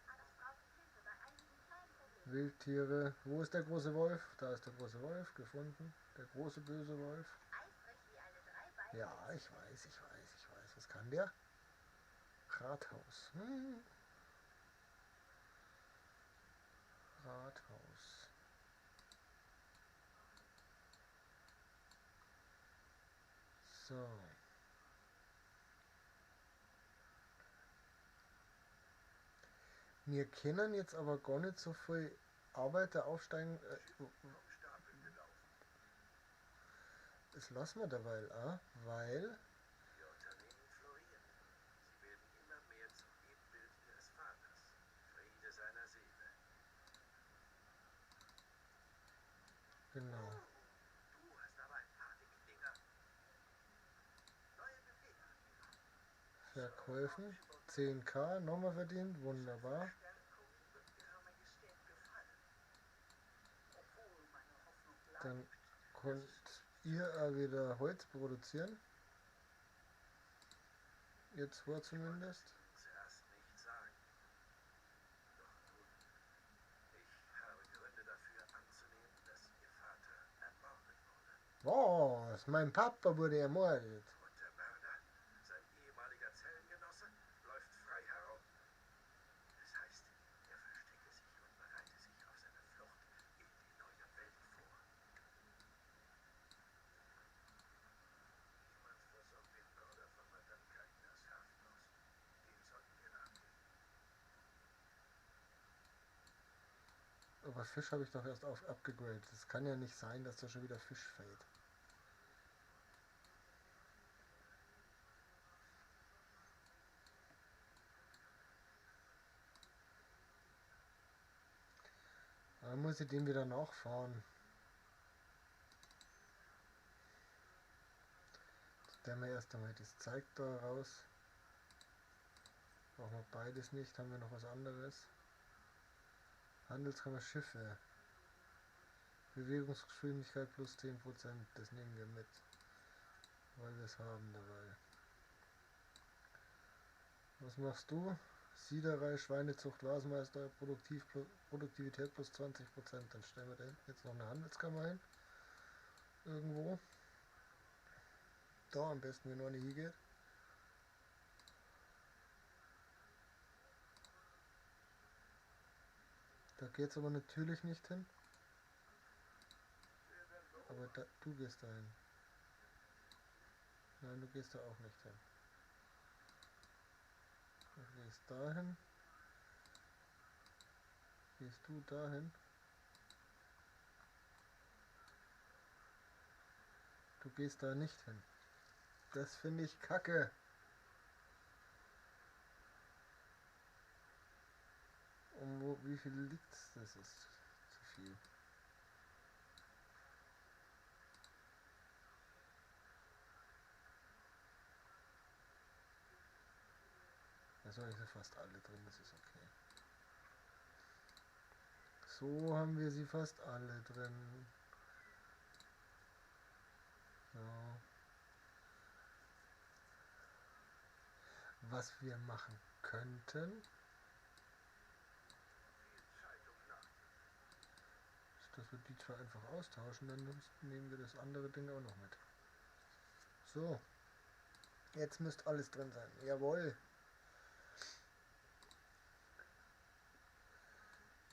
Aber ich brauche Hilfe bei einigen kleinen Problemen. Wildtiere. Wo ist der große Wolf? Da ist der große Wolf gefunden. Der große böse Wolf. Eifrig wie eine Dreibeine. Ja, ich weiß. Was kann der? Rathaus. Rathaus. So. Wir können jetzt aber gar nicht so viel Arbeiter aufsteigen. Das lassen wir dabei auch, weil Ihr Unternehmen floriert. Sie werden immer mehr zum Ebenbild ihres Vaters. Friede seiner Seele. genau. Du hast aber ein paar dicke Dinger. Neue Befehle. Verkäufen. 10.000 nochmal verdient. Wunderbar. Stärkung wird Ihrer Majestät gefallen. Obwohl meine Hoffnung bleibt. Dann könnt ihr auch wieder Holz produzieren. Ihr zwei zumindest. Zuerst nicht sagen. Doch nun, ich habe Gründe dafür anzunehmen, dass Ihr Vater ermordet wurde. Was? Mein Papa wurde ermordet. Und der Mörder, sein ehemaliger Zellengenosse, läuft frei herum. Das heißt, er verstecke sich und bereite sich auf seine Flucht in die neue Welt vor. Jemand versorgt den Mörder von Madame Kainas Hafthaus. Dem sollten wir nachgehen. Aber Fisch habe ich doch erst abgegradet. Es kann ja nicht sein, dass da schon wieder Fisch fällt. Dann muss ich dem wieder nachfahren. Jetzt stellen wir erst einmal das Zeug da raus. Brauchen wir beides nicht. Haben wir noch was anderes? Handelskammer Schiffe. Bewegungsgeschwindigkeit plus 10%. Das nehmen wir mit. Weil wir es haben dabei. Was machst du? Siederei, Schweinezucht, Wasmeister, Produktivität plus 20%. Dann stellen wir da hinten jetzt noch eine Handelskammer hin. Irgendwo. Da am besten, wenn noch eine hier geht. Da geht es aber natürlich nicht hin. Aber da, du gehst da hin. Nein, du gehst da auch nicht hin. Du gehst dahin. Gehst du dahin. Du gehst da nicht hin. Das finde ich kacke. Wie viel liegt es? Das ist zu viel. Also ich sind fast alle drin, das ist okay. So haben wir sie fast alle drin. So. Was wir machen könnten, ist, dass wir die zwei einfach austauschen, dann nehmen wir das andere Ding auch noch mit. So. Jetzt müsste alles drin sein. Jawohl.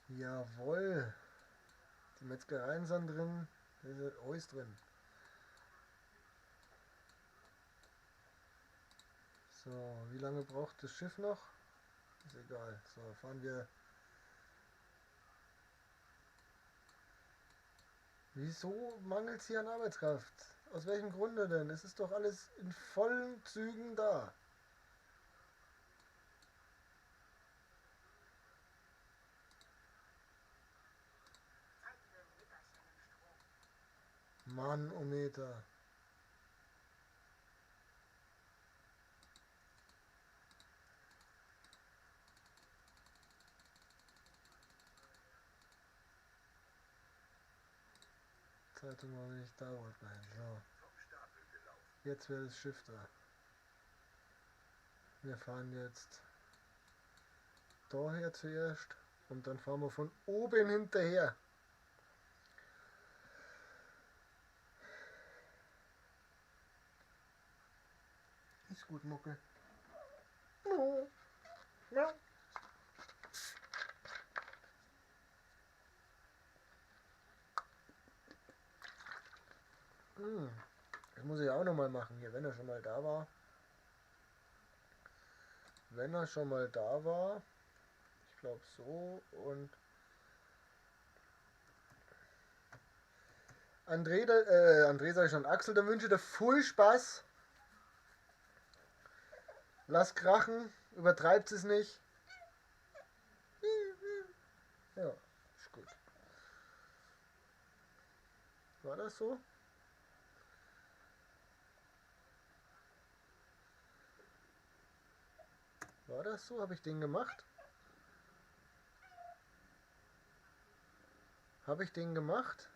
Jawohl. Die Metzgereien sind drin. Da ist alles drin. So, wie lange braucht das Schiff noch? Ist egal. So, fahren wir. Wieso mangelt es hier an Arbeitskraft? Aus welchem Grunde denn? Es ist doch alles in vollen Zügen da. Zeit für ein Nickerchen im Stroh. Mann, oh Meter. Zeitung war nicht da, nein. So. Jetzt wäre das Schiff da. Wir fahren jetzt daher zuerst und dann fahren wir von oben hinterher. Ist gut, Mucke. Ja. Das muss ich auch noch mal machen hier, wenn er schon mal da war. Wenn er schon mal da war. Ich glaube so. Und André sag ich schon, Axel, dann wünsche ich dir viel Spaß. Lass krachen, übertreibt es nicht. Ja, ist gut. War das so? War das so? Habe ich den gemacht? Habe ich den gemacht?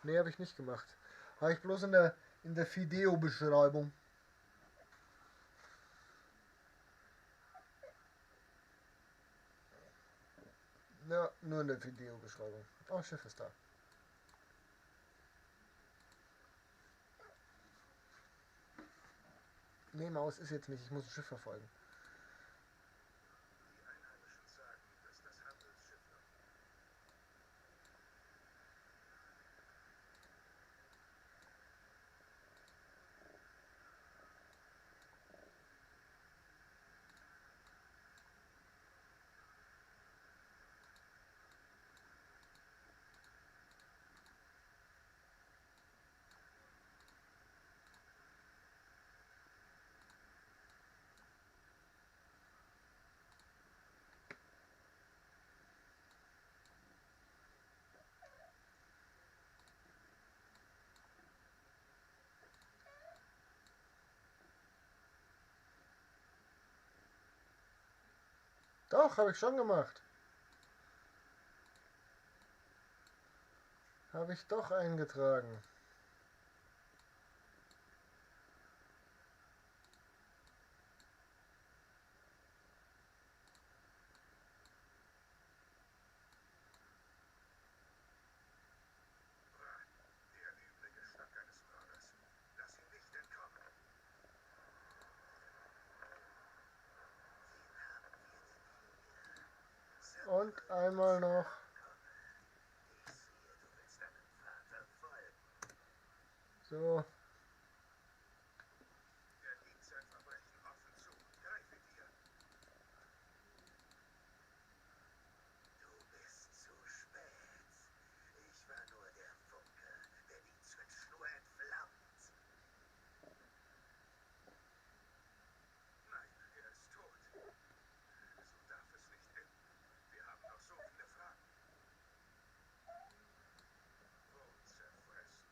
Nee, habe ich nicht gemacht. Habe ich bloß in der Video-Beschreibung. Ja, nur in der Videobeschreibung. Oh, Schiff ist da. Nee, Maus ist jetzt nicht. Ich muss ein Schiff verfolgen. Die Einheimischen sagen, dass das Handelsschiff noch Doch, habe ich schon gemacht. Habe ich doch eingetragen. der üble Gestank eines Mörders. Lass ihn nicht entkommen. Und einmal noch. Ich sehe, du willst deinem Vater folgen. So. Er gibt sein Verbrechen offen zu. Greife dir. Du bist zu spät. Ich war nur der Funke, der die Zündschnur entflammt. Nein, er ist tot. So darf es nicht enden. Wir haben noch so viele Fragen. Brot zerfressen.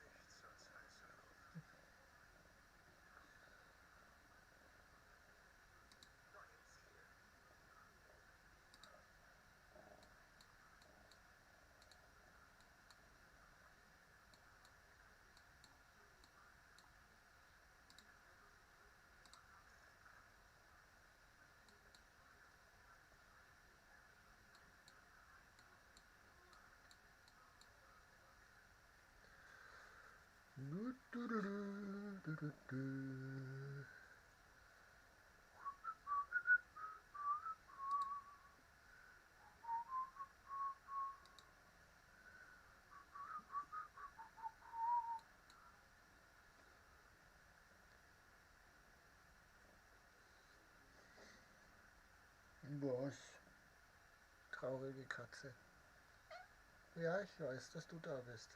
Nichts als heiße Luft. Neue Ziele. Was? Traurige Katze. Ja, ich weiß, dass du da bist.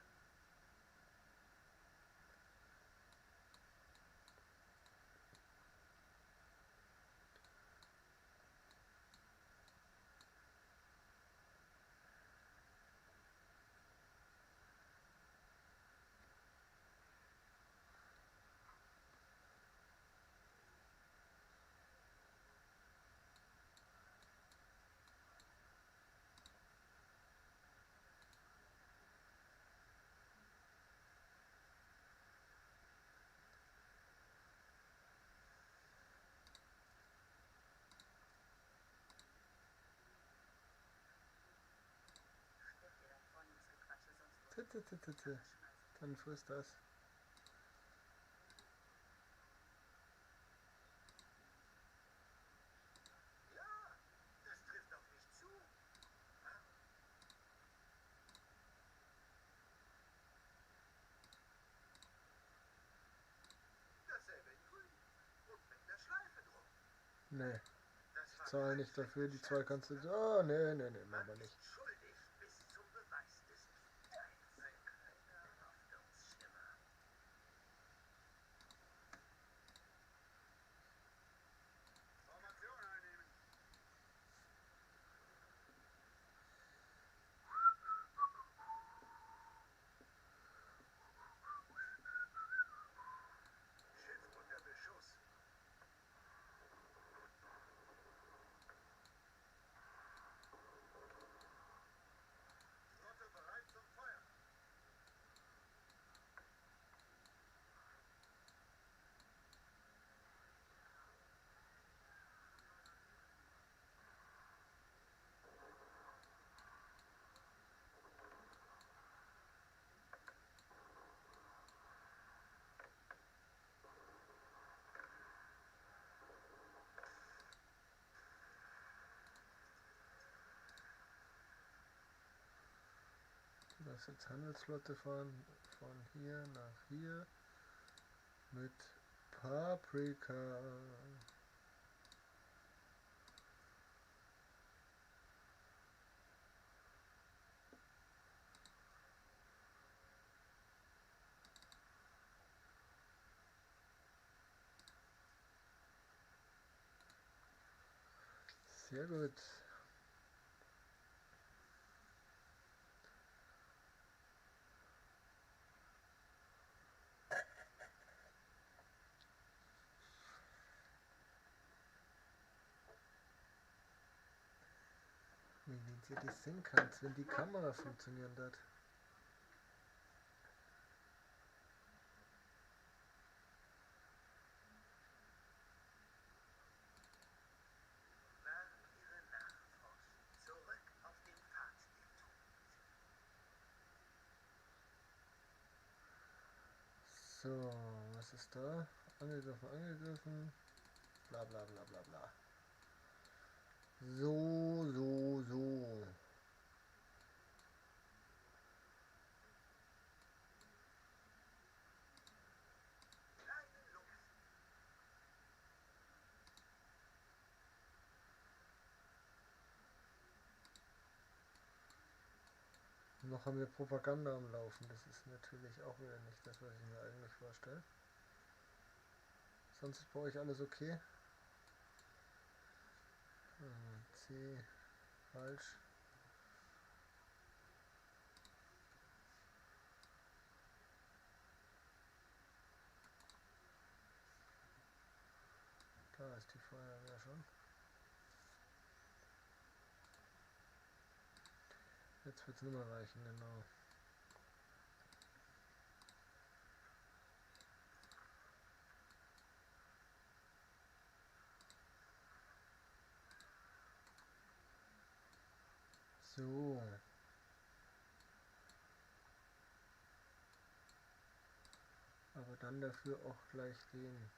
Dann frisst das. Ja, das trifft auf mich zu. Dasselbe in grün. Und mit einer Schleife drum. Nee, Das ich zahle nicht dafür. Die zwei kannst du... Oh, nee, machen wir nicht. schuldig bis zum Beweis des Gegenteils. Ein kleiner Hoffnungsschimmer. Formation einnehmen. Schiff unter Beschuss. Flotte bereit zum Feuer. Lass jetzt Handelsflotte fahren. Von hier nach hier. Mit Paprika. Sehr gut. Wie ihr das sehen könnt, wenn die Kamera funktionieren wird. Nach ihre Nachforschen. Zurück auf den Pfad der Tugend. So, was ist da? Angegriffen. Bla bla bla bla bla. So. Keine Luft. Noch haben wir Propaganda am Laufen. Das ist natürlich auch wieder nicht das, was ich mir eigentlich vorstelle. Sonst ist bei euch alles okay. C. Falsch. Da ist die Feuerwehr schon. Jetzt wird es nicht mehr reichen, genau. So. Aber dann dafür auch gleich den.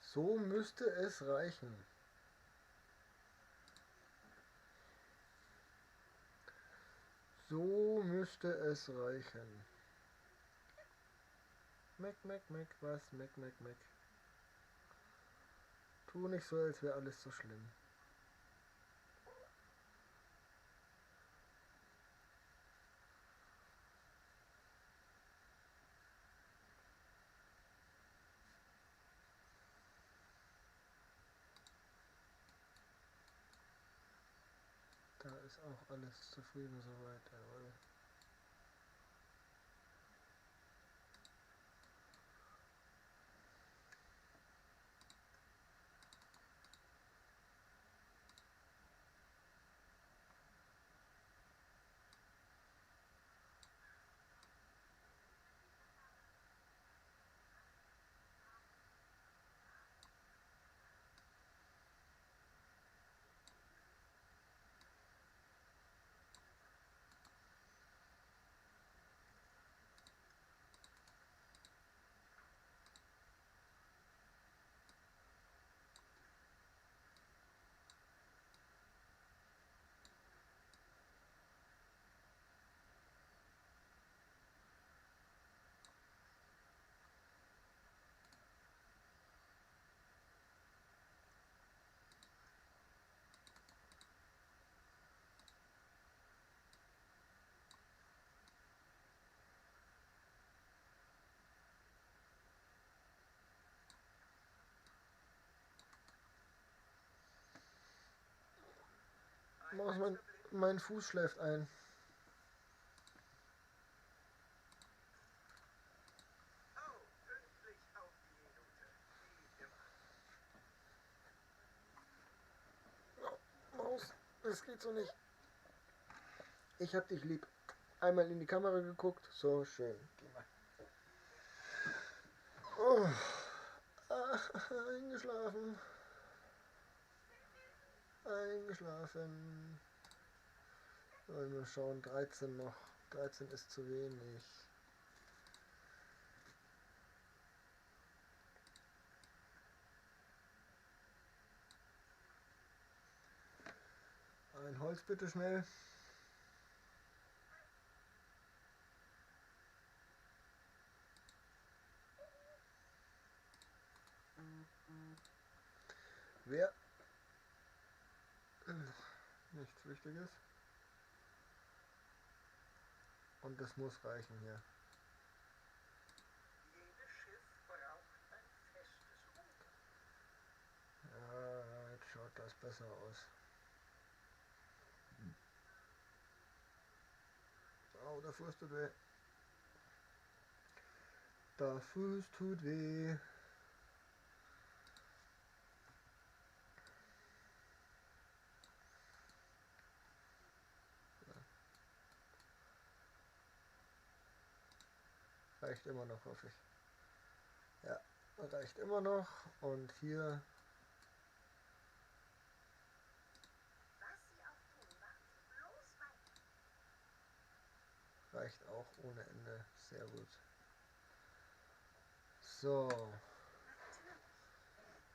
So müsste es reichen. So müsste es reichen. Meck, was? Meck. Tu nicht so, als wäre alles so schlimm. Da ist auch alles zufrieden soweit, jawohl. Maus, mein Fuß schläft ein. Oh, pünktlich auf die Minute. Wie immer. Maus, das geht so nicht. Ich hab dich lieb. Einmal in die Kamera geguckt. So schön. Geh mal. Oh. Eingeschlafen. Eingeschlafen. Wollen wir schauen. 13 noch. 13 ist zu wenig. Ein Holz bitte schnell. Wer? Nichts Wichtiges. Und das muss reichen hier. Jedes Schiff braucht ein festes Ruder. Ja, jetzt schaut das besser aus. Oh, der Fuß tut weh. Der Fuß tut weh. Reicht immer noch, hoffe ich. Ja, reicht immer noch. Und hier Was Sie auch tun, machen Sie bloß weiter. reicht auch ohne Ende. Sehr gut. So. Natürlich.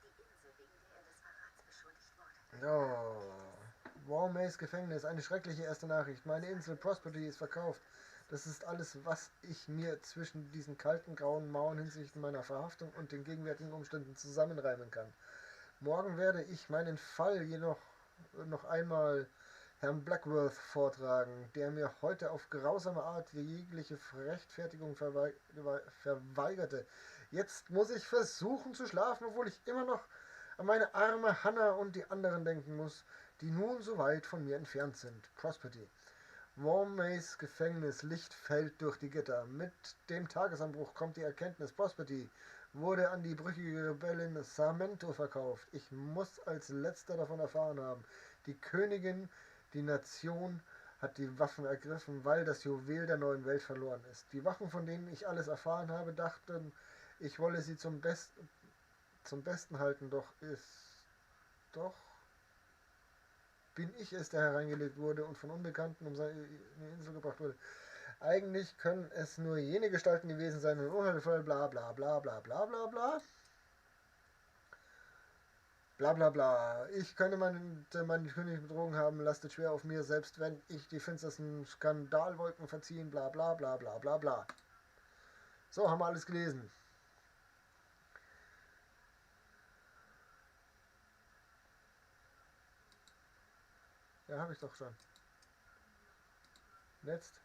Die Insel, wegen der er des Verrats beschuldigt wurde. Ja. Warmays Gefängnis. Eine schreckliche erste Nachricht. Meine Insel Prosperity ist verkauft. Das ist alles, was ich mir zwischen diesen kalten, grauen Mauern hinsichtlich meiner Verhaftung und den gegenwärtigen Umständen zusammenreimen kann. Morgen werde ich meinen Fall jedoch noch einmal Herrn Blackworth vortragen, der mir heute auf grausame Art jegliche Rechtfertigung verweigerte. Jetzt muss ich versuchen zu schlafen, obwohl ich immer noch an meine arme Hannah und die anderen denken muss, die nun so weit von mir entfernt sind. Prosperity. Warmays Gefängnis. Licht fällt durch die Gitter. Mit dem Tagesanbruch kommt die Erkenntnis. Prosperity wurde an die brüchige Rebellin Sarmento verkauft. Ich muss als letzter davon erfahren haben. Die Königin, die Nation, hat die Waffen ergriffen, weil das Juwel der neuen Welt verloren ist. Die Wachen, von denen ich alles erfahren habe, dachten, ich wolle sie zum Besten halten, doch bin ich es, der hereingelegt wurde und von Unbekannten um seine Insel gebracht wurde. Eigentlich können es nur jene Gestalten gewesen sein und unheilvoll bla bla bla bla bla bla bla. Bla bla bla. Ich könnte meine Königin betrogen haben, lastet schwer auf mir, selbst wenn ich die finstersten Skandalwolken verziehen, bla bla bla bla bla bla. So, haben wir alles gelesen. Ja, habe ich doch schon. Jetzt.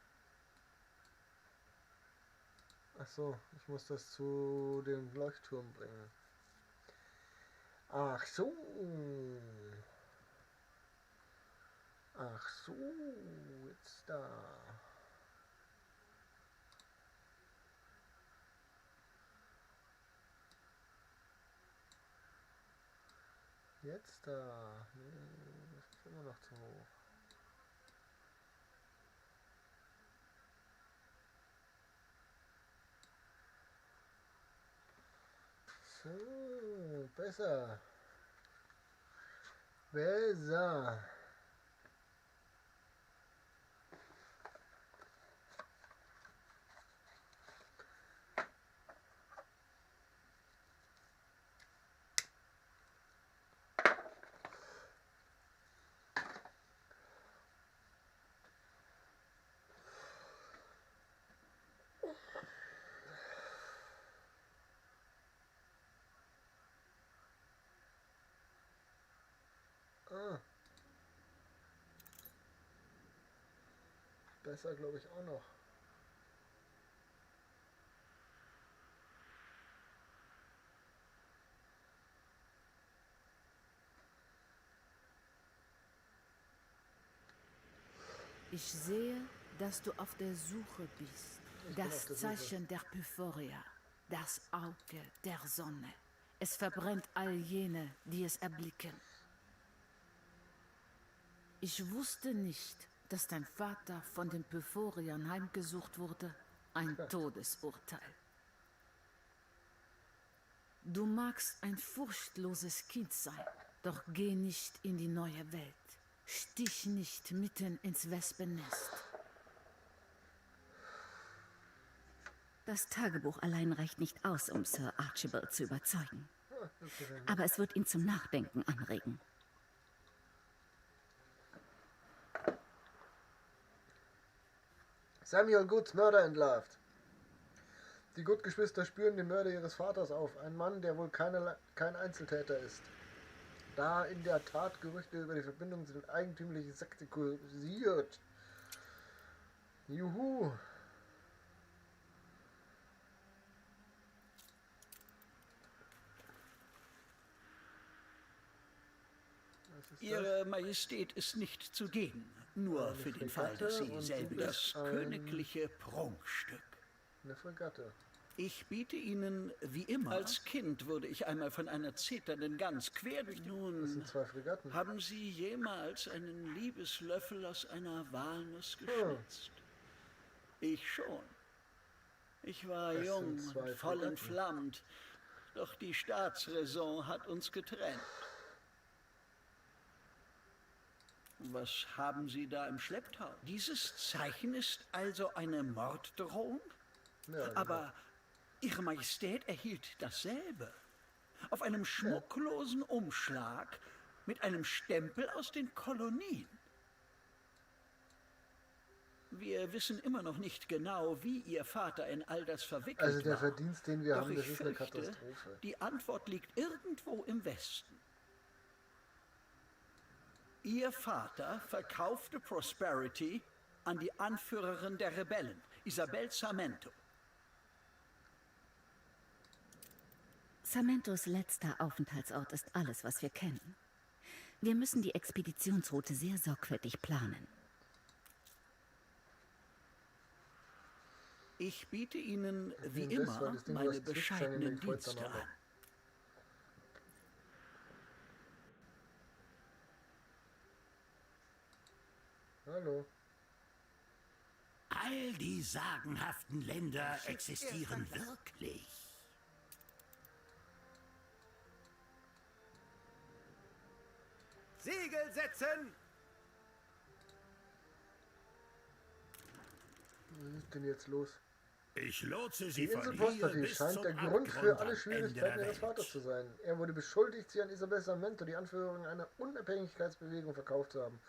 Ach so, ich muss das zu dem Leuchtturm bringen. Ach so. Ach so, jetzt da. Jetzt da. Nee, das ist immer noch zu hoch. So, besser. Besser. Ah, besser glaube ich auch noch. Ich sehe, dass du auf der Suche bist. Ich bin auf Das der Suche. Zeichen der Pyphoria, das Auge der Sonne. Es verbrennt all jene, die es erblicken. Ich wusste nicht, dass dein Vater von den Pyphoriern heimgesucht wurde. Ein Todesurteil. Du magst ein furchtloses Kind sein, doch geh nicht in die neue Welt. Stich nicht mitten ins Wespennest. Das Tagebuch allein reicht nicht aus, um Sir Archibald zu überzeugen. Das ist ein- Aber es wird ihn zum Nachdenken anregen. Samuel Goods Mörder entlarvt. Die Good-Geschwister spüren den Mörder ihres Vaters auf. Ein Mann, der wohl kein Einzeltäter ist. Da in der Tat Gerüchte über die Verbindung zu den eigentümlichen Sekte kursiert. Juhu. Was ist Ihre Majestät ist nicht zugegen, nur Eine für den Fall, Fregatte dass Sie und selber du das bist ein- königliche Prunkstück. Eine Fregatte. Ich biete Ihnen, wie immer, als Kind wurde ich einmal von einer zeternden Gans quer durch Das nun. sind zwei Fregatten. Haben Sie jemals einen Liebeslöffel aus einer Walnuss geschnitzt? Ich schon. Ich war Das jung sind zwei und voll Fregatten. entflammt, doch die Staatsräson hat uns getrennt. Was haben Sie da im Schlepptau? Dieses Zeichen ist also eine Morddrohung? Ja, genau. Aber Ihre Majestät erhielt dasselbe. Auf einem schmucklosen Umschlag mit einem Stempel aus den Kolonien. Wir wissen immer noch nicht genau, wie Ihr Vater in all das verwickelt Also der war. Verdienst, den wir Doch haben, das ich ist eine fürchte, Katastrophe. die Antwort liegt irgendwo im Westen. Ihr Vater verkaufte Prosperity an die Anführerin der Rebellen, Isabel Sarmento. Sarmentos letzter Aufenthaltsort ist alles, was wir kennen. Wir müssen die Expeditionsroute sehr sorgfältig planen. Ich biete Ihnen, wie Wem das, weil immer, das Ding meine kostet Zwicksteine, bescheidenen nämlich heute dann Dienste auch noch. an. Hallo. All die sagenhaften Länder existieren wirklich. Segel setzen! Was ist denn jetzt los? Ich lotse Die sie von Insel hier Prosperi bis scheint zum der Grund für Abgrund alle am Schwierigkeiten Ende ihres der Vaters Welt. zu sein. Er wurde beschuldigt, sie an Isabel Sarmento, die Anführerin einer Unabhängigkeitsbewegung, verkauft zu haben.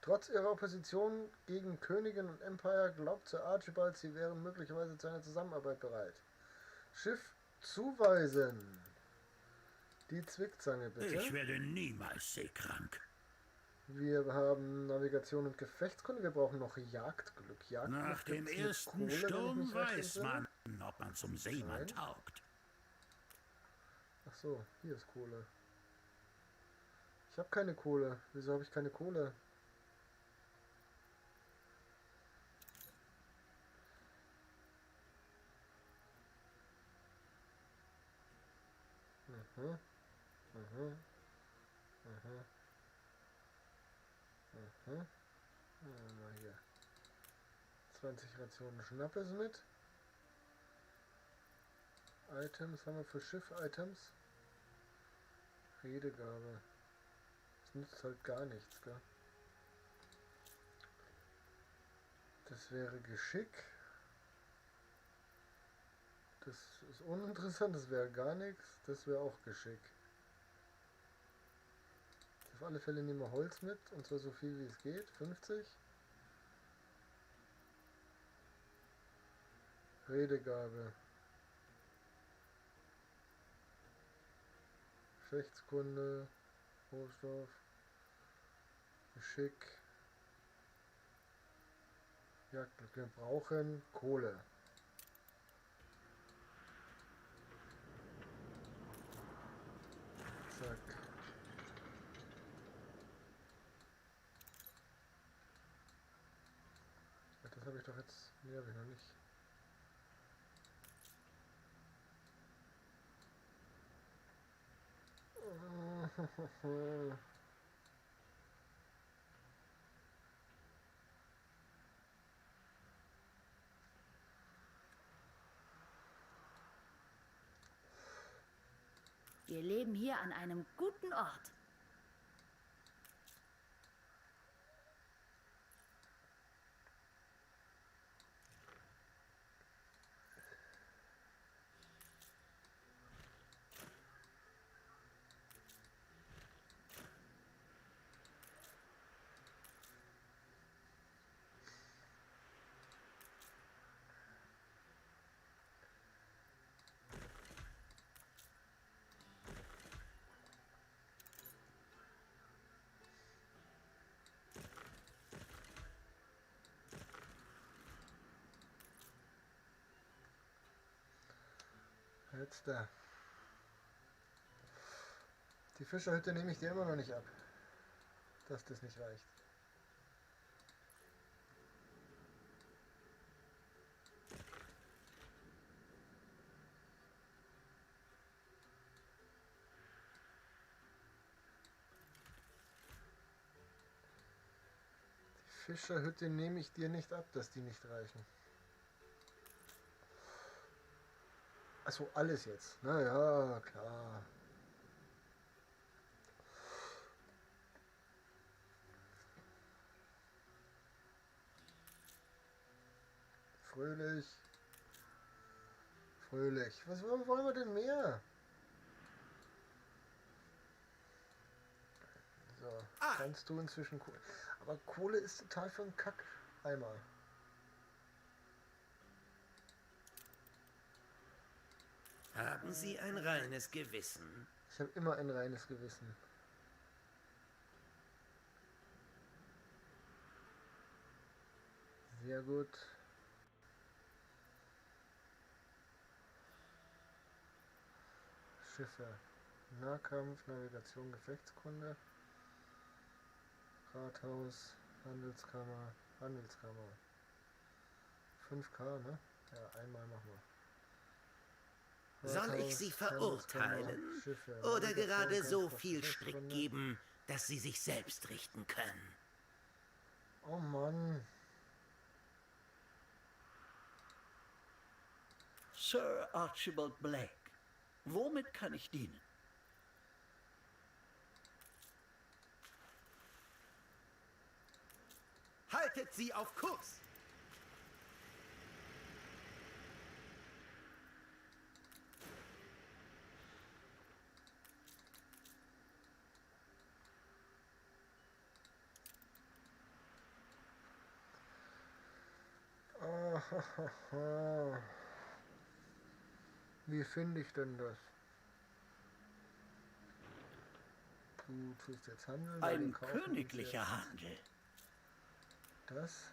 Trotz ihrer Opposition gegen Königin und Empire glaubt Sir Archibald, sie wären möglicherweise zu einer Zusammenarbeit bereit. Schiff zuweisen. Die Zwickzange, bitte. Ich werde niemals seekrank. Wir haben Navigation und Gefechtskunde. Wir brauchen noch Jagdglück. Jagdglück Nach dem gibt's mit ersten Kohle, wenn ich Sturm mich recht weiß entsinne. man, ob man zum Seemann Nein. taugt. Ach so, hier ist Kohle. Ich habe keine Kohle. Wieso habe ich keine Kohle? Mhm. Mhm. Mhm. Mhm. Mal hier. 20 Rationen Schnappes mit. Items haben wir für Schiff-Items. Redegabe. Das nützt halt gar nichts, gell? Das wäre Geschick. Das ist uninteressant, das wäre gar nichts. Das wäre auch Geschick. Auf alle Fälle nehmen wir Holz mit, und zwar so viel wie es geht. 50. Redegabe. Geschichtskunde. Rohstoff. Geschick. Ja, wir brauchen Kohle. Zack. Jetzt? Nee, hab ich noch nicht. Wir leben hier an einem guten Ort. Jetzt da. Die Fischerhütte nehme ich dir immer noch nicht ab, dass das nicht reicht. Die Fischerhütte nehme ich dir nicht ab, dass die nicht reichen. Achso, alles jetzt. Naja, klar. Fröhlich. Fröhlich. Was wollen wir denn mehr? So, kannst du inzwischen Kohle. Aber Kohle ist total für einen Kack. Einmal. Haben Sie ein reines Gewissen? Ich habe immer ein reines Gewissen. Sehr gut. Schiffe. Nahkampf, Navigation, Gefechtskunde. Rathaus, Handelskammer, Handelskammer. 5K, ne? Ja, einmal machen wir. Soll ich Sie verurteilen? Oder gerade so viel Strick geben, dass Sie sich selbst richten können? Oh Mann. Sir Archibald Blake, womit kann ich dienen? Haltet sie auf Kurs! Wie finde ich denn das? Du tust jetzt handeln. bei den Ein Kaufen uns königlicher jetzt Handel. Das.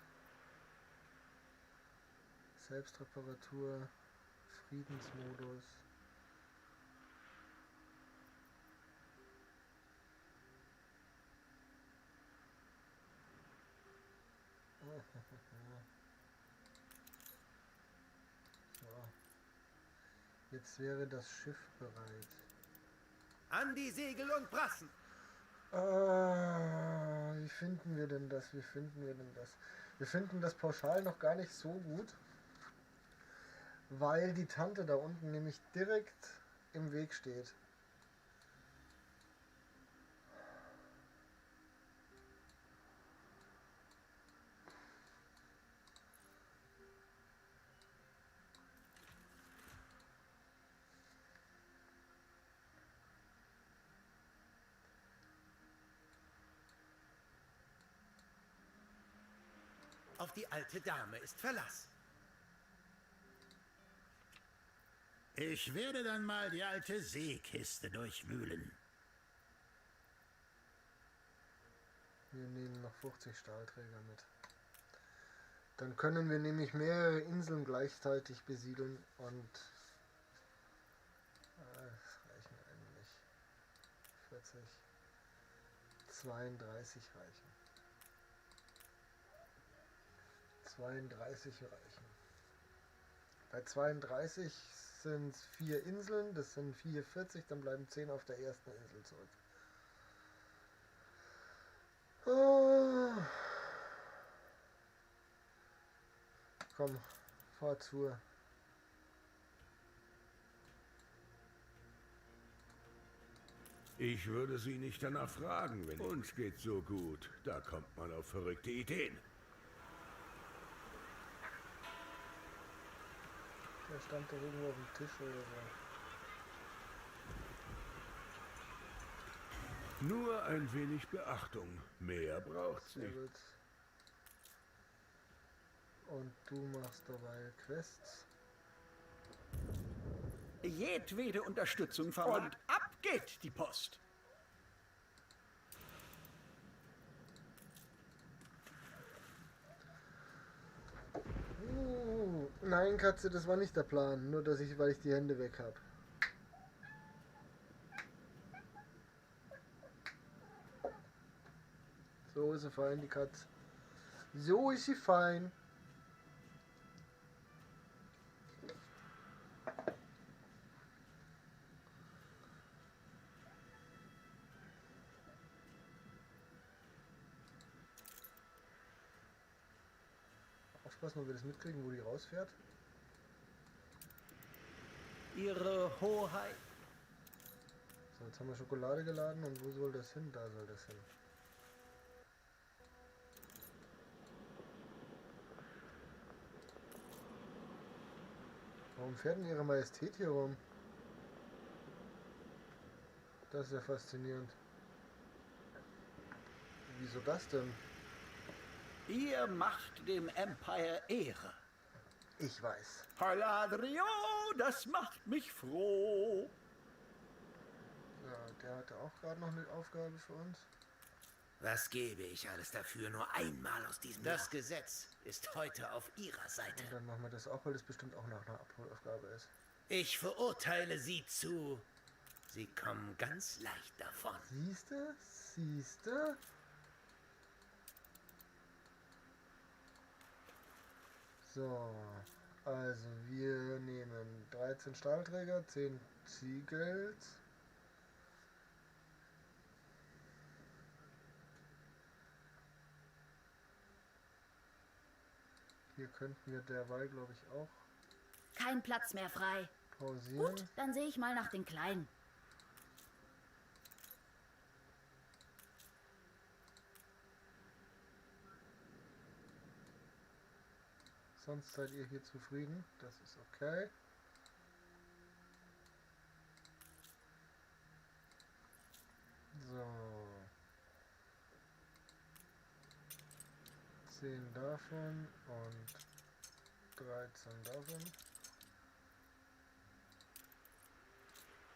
Selbstreparatur. Friedensmodus. So. Jetzt wäre das Schiff bereit. An die Segel und Brassen! Wie finden wir denn das? Wie finden wir denn das? Wir finden das pauschal noch gar nicht so gut, weil die Tante da unten nämlich direkt im Weg steht. Auf die alte Dame ist Verlass. Ich werde dann mal die alte Seekiste durchwühlen. Wir nehmen noch 50 Stahlträger mit. Dann können wir nämlich mehrere Inseln gleichzeitig besiedeln und es reichen eigentlich 40, 32 reichen. 32 reichen. Bei 32 sind es 4 Inseln, das sind 44, dann bleiben 10 auf der ersten Insel zurück. Komm, fahr zu. Ich würde Sie nicht danach fragen, wenn uns geht's so gut. Da kommt man auf verrückte Ideen. Der stand da irgendwo auf dem Tisch oder so. Nur ein wenig Beachtung. Mehr braucht's Sehr nicht. gut. Und du machst dabei Quests. Jedwede Unterstützung vermag. Und ab geht die Post. Nein, Katze, das war nicht der Plan. Nur, weil ich die Hände weg habe. So ist sie fein, die Katze. So ist sie fein. Aufpassen, ob wir das mitkriegen, wo die rausfährt. Ihre Hoheit. So, jetzt haben wir Schokolade geladen und wo soll das hin? Da soll das hin. Warum fährt denn Ihre Majestät hier rum? Das ist ja faszinierend. Wieso das denn? Ihr macht dem Empire Ehre. Ich weiß. Paladrio, das macht mich froh. Ja, der hatte auch gerade noch eine Aufgabe für uns. Was gebe ich alles dafür, nur einmal aus diesem Das Jahr. Gesetz ist heute auf Ihrer Seite. Und dann machen wir das auch, weil das bestimmt auch noch eine Abholaufgabe ist. Ich verurteile Sie zu. Sie kommen ganz leicht davon. Siehste? Siehste? So, also wir nehmen 13 Stahlträger, 10 Ziegels. Hier könnten wir derweil, glaube ich, auch Kein Platz mehr frei. pausieren. Gut, dann sehe ich mal nach den Kleinen. Sonst seid ihr hier zufrieden. Das ist okay. So. 10 davon und 13 davon.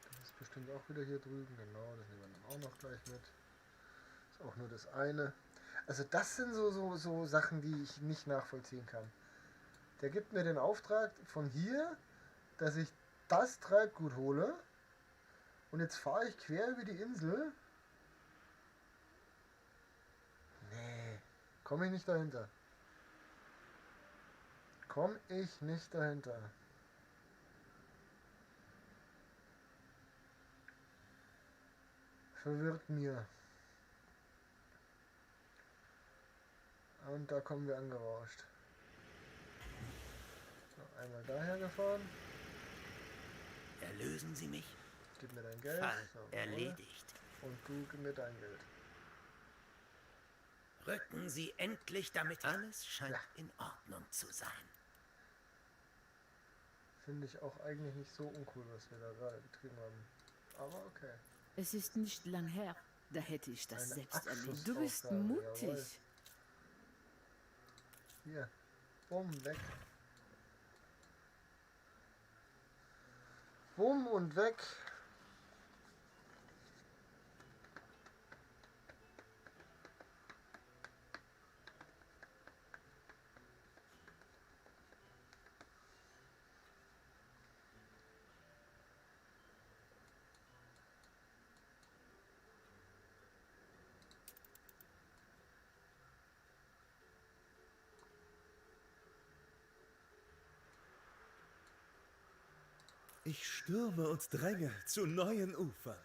Das ist bestimmt auch wieder hier drüben. Genau, das nehmen wir dann auch noch gleich mit. Ist auch nur das eine. Also das sind so Sachen, die ich nicht nachvollziehen kann. Der gibt mir den Auftrag von hier, dass ich das Treibgut hole. Und jetzt fahre ich quer über die Insel. Nee, komme ich nicht dahinter. Komme ich nicht dahinter. Verwirrt mir. Und da kommen wir angerauscht. So, einmal daher gefahren. Erlösen Sie mich? Gib mir dein Geld. Fall So, erledigt. und du gib mir dein Geld. Rücken Sie endlich damit. Alles scheint in Ordnung zu sein. Finde ich auch eigentlich nicht so uncool, was wir da gerade betrieben haben. Aber okay. Es ist nicht lang her, da hätte ich das Eine selbst erlebt. Abschlussaufgabe, Du bist jawohl. mutig. Hier. Bumm, weg. Bumm und weg. Ich stürme und dränge zu neuen Ufern.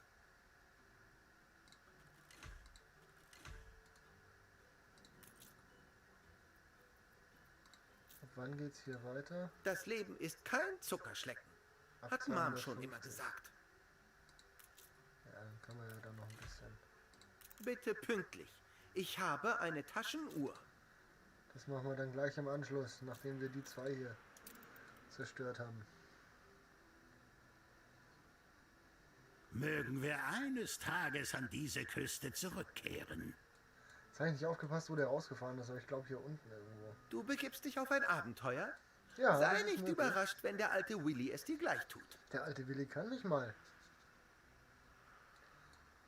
Ab wann geht's hier weiter? Das Leben ist kein Zuckerschlecken, Ab hat Mom schon 250. immer gesagt. Ja, dann kann man ja dann noch ein bisschen. Bitte pünktlich. Ich habe eine Taschenuhr. Das machen wir dann gleich im Anschluss, nachdem wir die zwei hier zerstört haben. Mögen wir eines Tages an diese Küste zurückkehren. Jetzt habe ich nicht aufgepasst, wo der rausgefahren ist, aber ich glaube hier unten irgendwo. Du begibst dich auf ein Abenteuer? Ja, das Sei ist nicht möglich. überrascht, wenn der alte Willy es dir gleich tut. Der alte Willi kann nicht mal.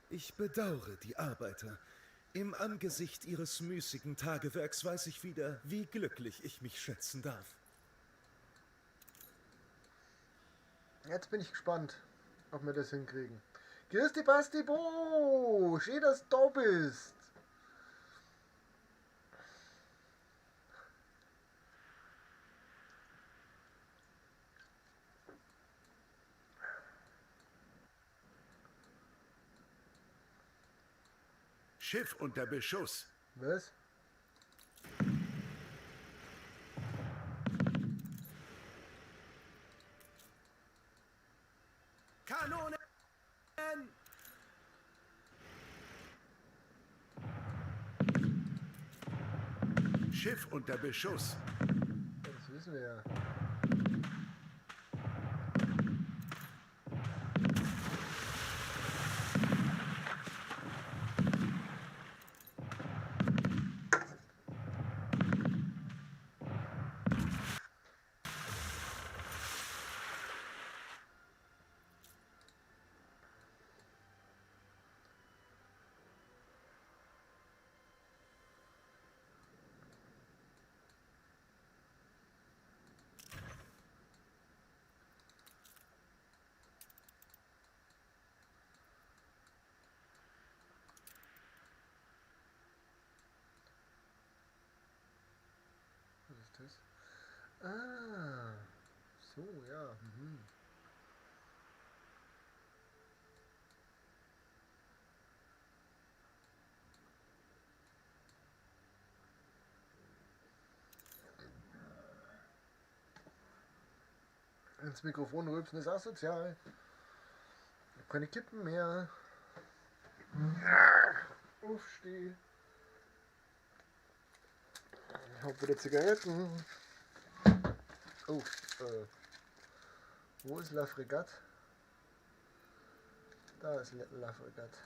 Ich bedauere die Arbeiter. Im Angesicht ihres müßigen Tagewerks weiß ich wieder, wie glücklich ich mich schätzen darf. Jetzt bin ich gespannt, ob wir das hinkriegen. Grüß dich, Basti Bo! Schön, dass du da bist! Schiff unter Beschuss. Was? Kanonen! Schiff unter Beschuss. Das wissen wir ja. Was ist das? Ah, so, ja. Mhm. Ins Mikrofon rülpsen ist asozial. Ich hab keine Kippen mehr. Aufsteh. Ich hab wieder Zigaretten. Oh, wo ist La Fregatte? Da ist La Fregatte.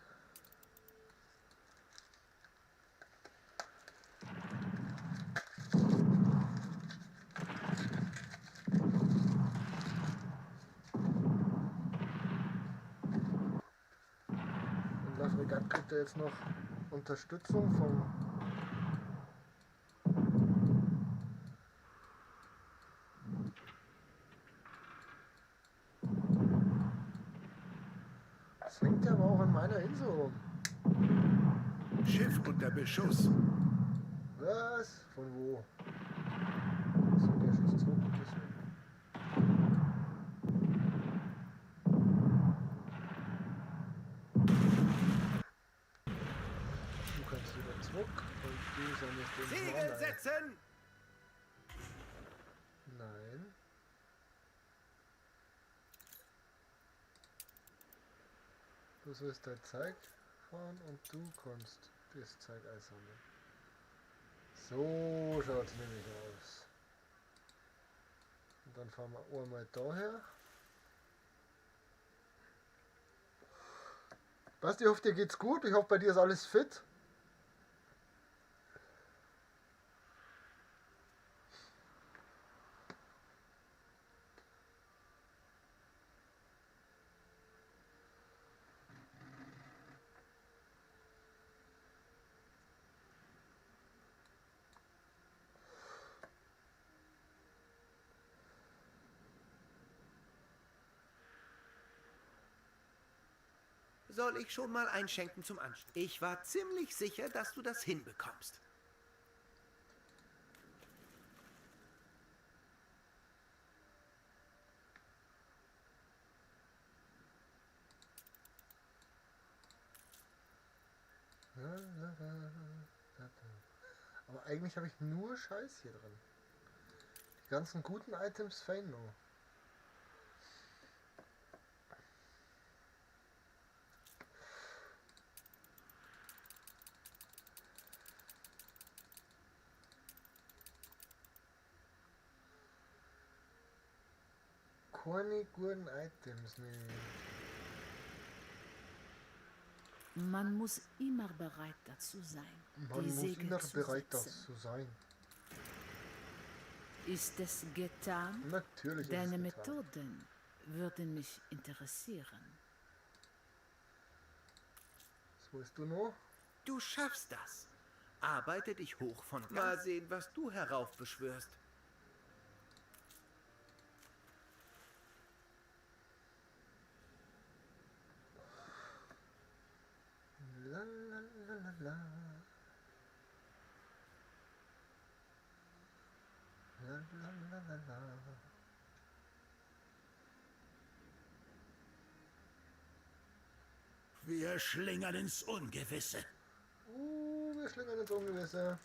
Und La Fregatte kriegt ja jetzt noch Unterstützung vom Das hängt ja aber auch an meiner Insel rum. Schiff unter Beschuss. Was? Von wo? So, der schießt zurück. Deswegen. Du kannst wieder zurück und du sammelst den Segel Horn ein. setzen! Nein. Du sollst dein Zeug fahren und du kannst das Zeug einsammeln. So schaut es nämlich aus. Und dann fahren wir einmal daher. Basti, ich hoffe, dir geht's gut. Ich hoffe, bei dir ist alles fit. Soll ich schon mal einschenken zum Anschluss? Ich war ziemlich sicher, dass du das hinbekommst. Aber eigentlich habe ich nur Scheiß hier drin. Die ganzen guten Items fehlen noch. Keine guten Items mehr. Man muss immer bereit dazu sein, Man die muss Segel immer zu bereit setzen. dazu sein. Ist es getan? Natürlich Deine ist es getan. Methoden würden mich interessieren. Was willst du noch? Du schaffst das. Arbeite dich hoch von ganz. Mal sehen, was du heraufbeschwörst. La, la, la, la, la. La, la, la, la, la. Wir schlingern ins Ungewisse. Wir schlingern ins Ungewisse.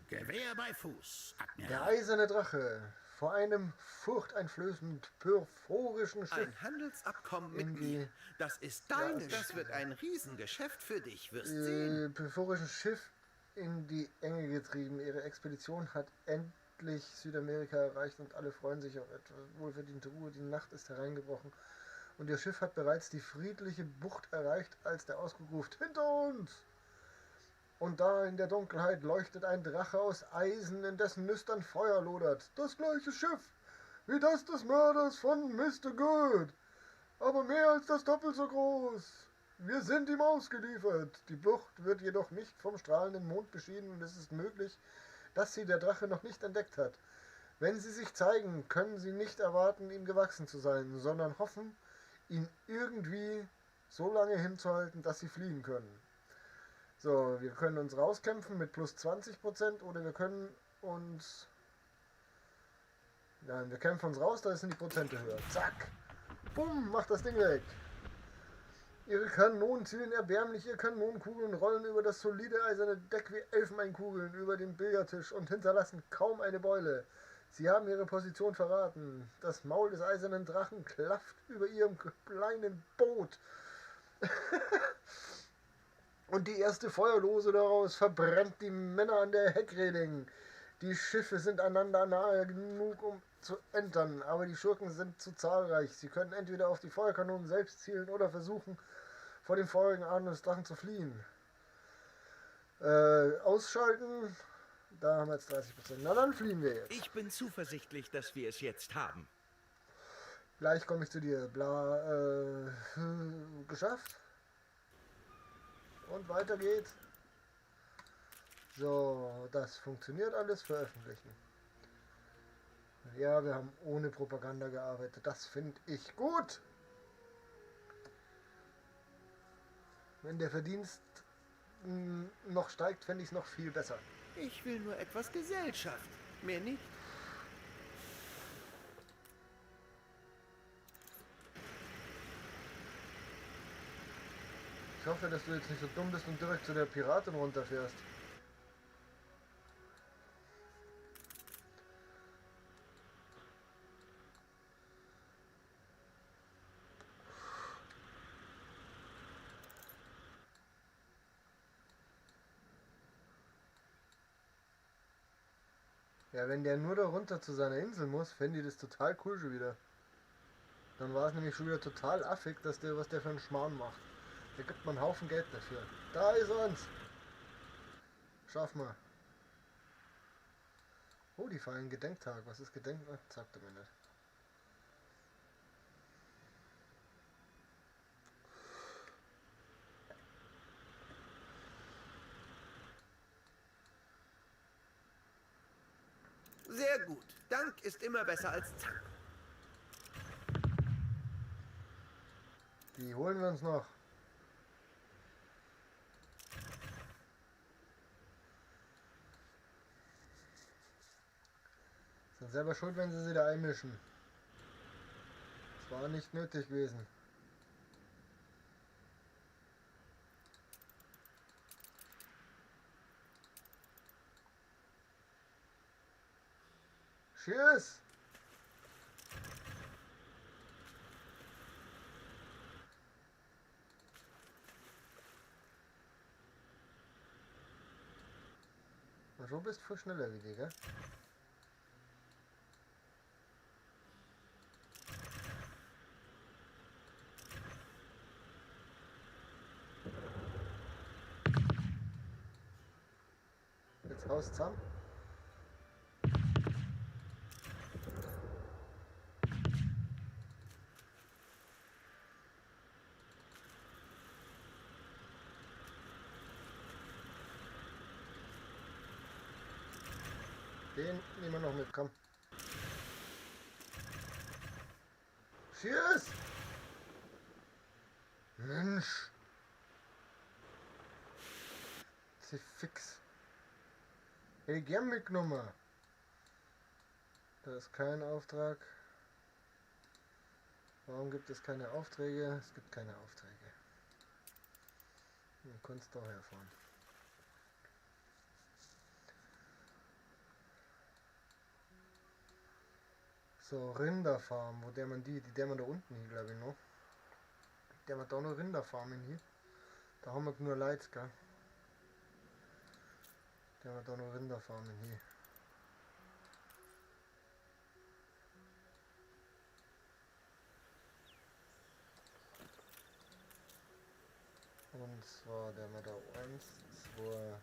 Gewehr bei Fuß, Der Admiral. eiserne Drache. Vor einem furchteinflößend perforischen Schiff. Ein Handelsabkommen mit in die- mir. Das ist deine. Ja, Das wird ein Riesengeschäft für dich, wirst sehen. Perforischen Schiff in die Enge getrieben. Ihre Expedition hat endlich Südamerika erreicht und alle freuen sich auf etwas wohlverdiente Ruhe. Die Nacht ist hereingebrochen und ihr Schiff hat bereits die friedliche Bucht erreicht, als der Ausguck ruft: Hinter uns! Und da in der Dunkelheit leuchtet ein Drache aus Eisen, in dessen Nüstern Feuer lodert. Das gleiche Schiff wie das des Mörders von Mr. Good, aber mehr als das doppelt so groß. Wir sind ihm ausgeliefert. Die Bucht wird jedoch nicht vom strahlenden Mond beschienen und es ist möglich, dass sie der Drache noch nicht entdeckt hat. Wenn sie sich zeigen, können sie nicht erwarten, ihm gewachsen zu sein, sondern hoffen, ihn irgendwie so lange hinzuhalten, dass sie fliehen können. So, wir können uns rauskämpfen mit plus 20% oder wir können uns... Nein, wir kämpfen uns raus, da sind die Prozente höher. Zack! Bumm, macht das Ding weg. Ihre Kanonen zielen erbärmlich, ihre Kanonenkugeln rollen über das solide eiserne Deck wie Elfenbeinkugeln über den Billardtisch und hinterlassen kaum eine Beule. Sie haben ihre Position verraten. Das Maul des eisernen Drachen klafft über ihrem kleinen Boot. Und die erste Feuerlose daraus verbrennt die Männer an der Heckreling. Die Schiffe sind einander nahe genug, um zu entern, aber die Schurken sind zu zahlreich. Sie können entweder auf die Feuerkanonen selbst zielen oder versuchen, vor den feurigen Armen des Drachen zu fliehen. Ausschalten. Da haben wir jetzt 30%. Na dann fliehen wir jetzt. Ich bin zuversichtlich, dass wir es jetzt haben. Gleich komme ich zu dir. Geschafft. Und weiter geht's. So, das funktioniert alles. Veröffentlichen. Ja, wir haben ohne Propaganda gearbeitet. Das finde ich gut. Wenn der Verdienst noch steigt, fände ich es noch viel besser. Ich will nur etwas Gesellschaft. Mehr nicht. Ich hoffe, dass du jetzt nicht so dumm bist und direkt zu der Piratin runterfährst. Ja, wenn der nur da runter zu seiner Insel muss, fände ich das total cool schon wieder. Dann war es nämlich schon wieder total affig, dass der, was der für einen Schmarrn macht. Da gibt man einen Haufen Geld dafür. Da ist er uns. Schaff mal. Oh, die feiern Gedenktag. Was ist Gedenktag? Sagt er mir nicht. Sehr gut. Dank ist immer besser als Zank. Die holen wir uns noch. Sind selber schuld, wenn sie da einmischen. Das war nicht nötig gewesen. Tschüss! Du bist voll schneller wie die, gell? Jetzt raus zusammen. Den nehmen wir noch mit, komm. Tschüss! Mensch! Sie fix. Hey, gern mitgenommen. Da ist kein Auftrag. Warum gibt es keine Aufträge? Es gibt keine Aufträge. Du kannst doch herfahren. So, Rinderfarm, wo der man die man da unten hier, glaube ich, noch. Der man da noch Rinderfarmen hier. Da haben wir nur Leid, gell? Der man da noch Rinderfarmen hier. Und zwar der man da 1, 2,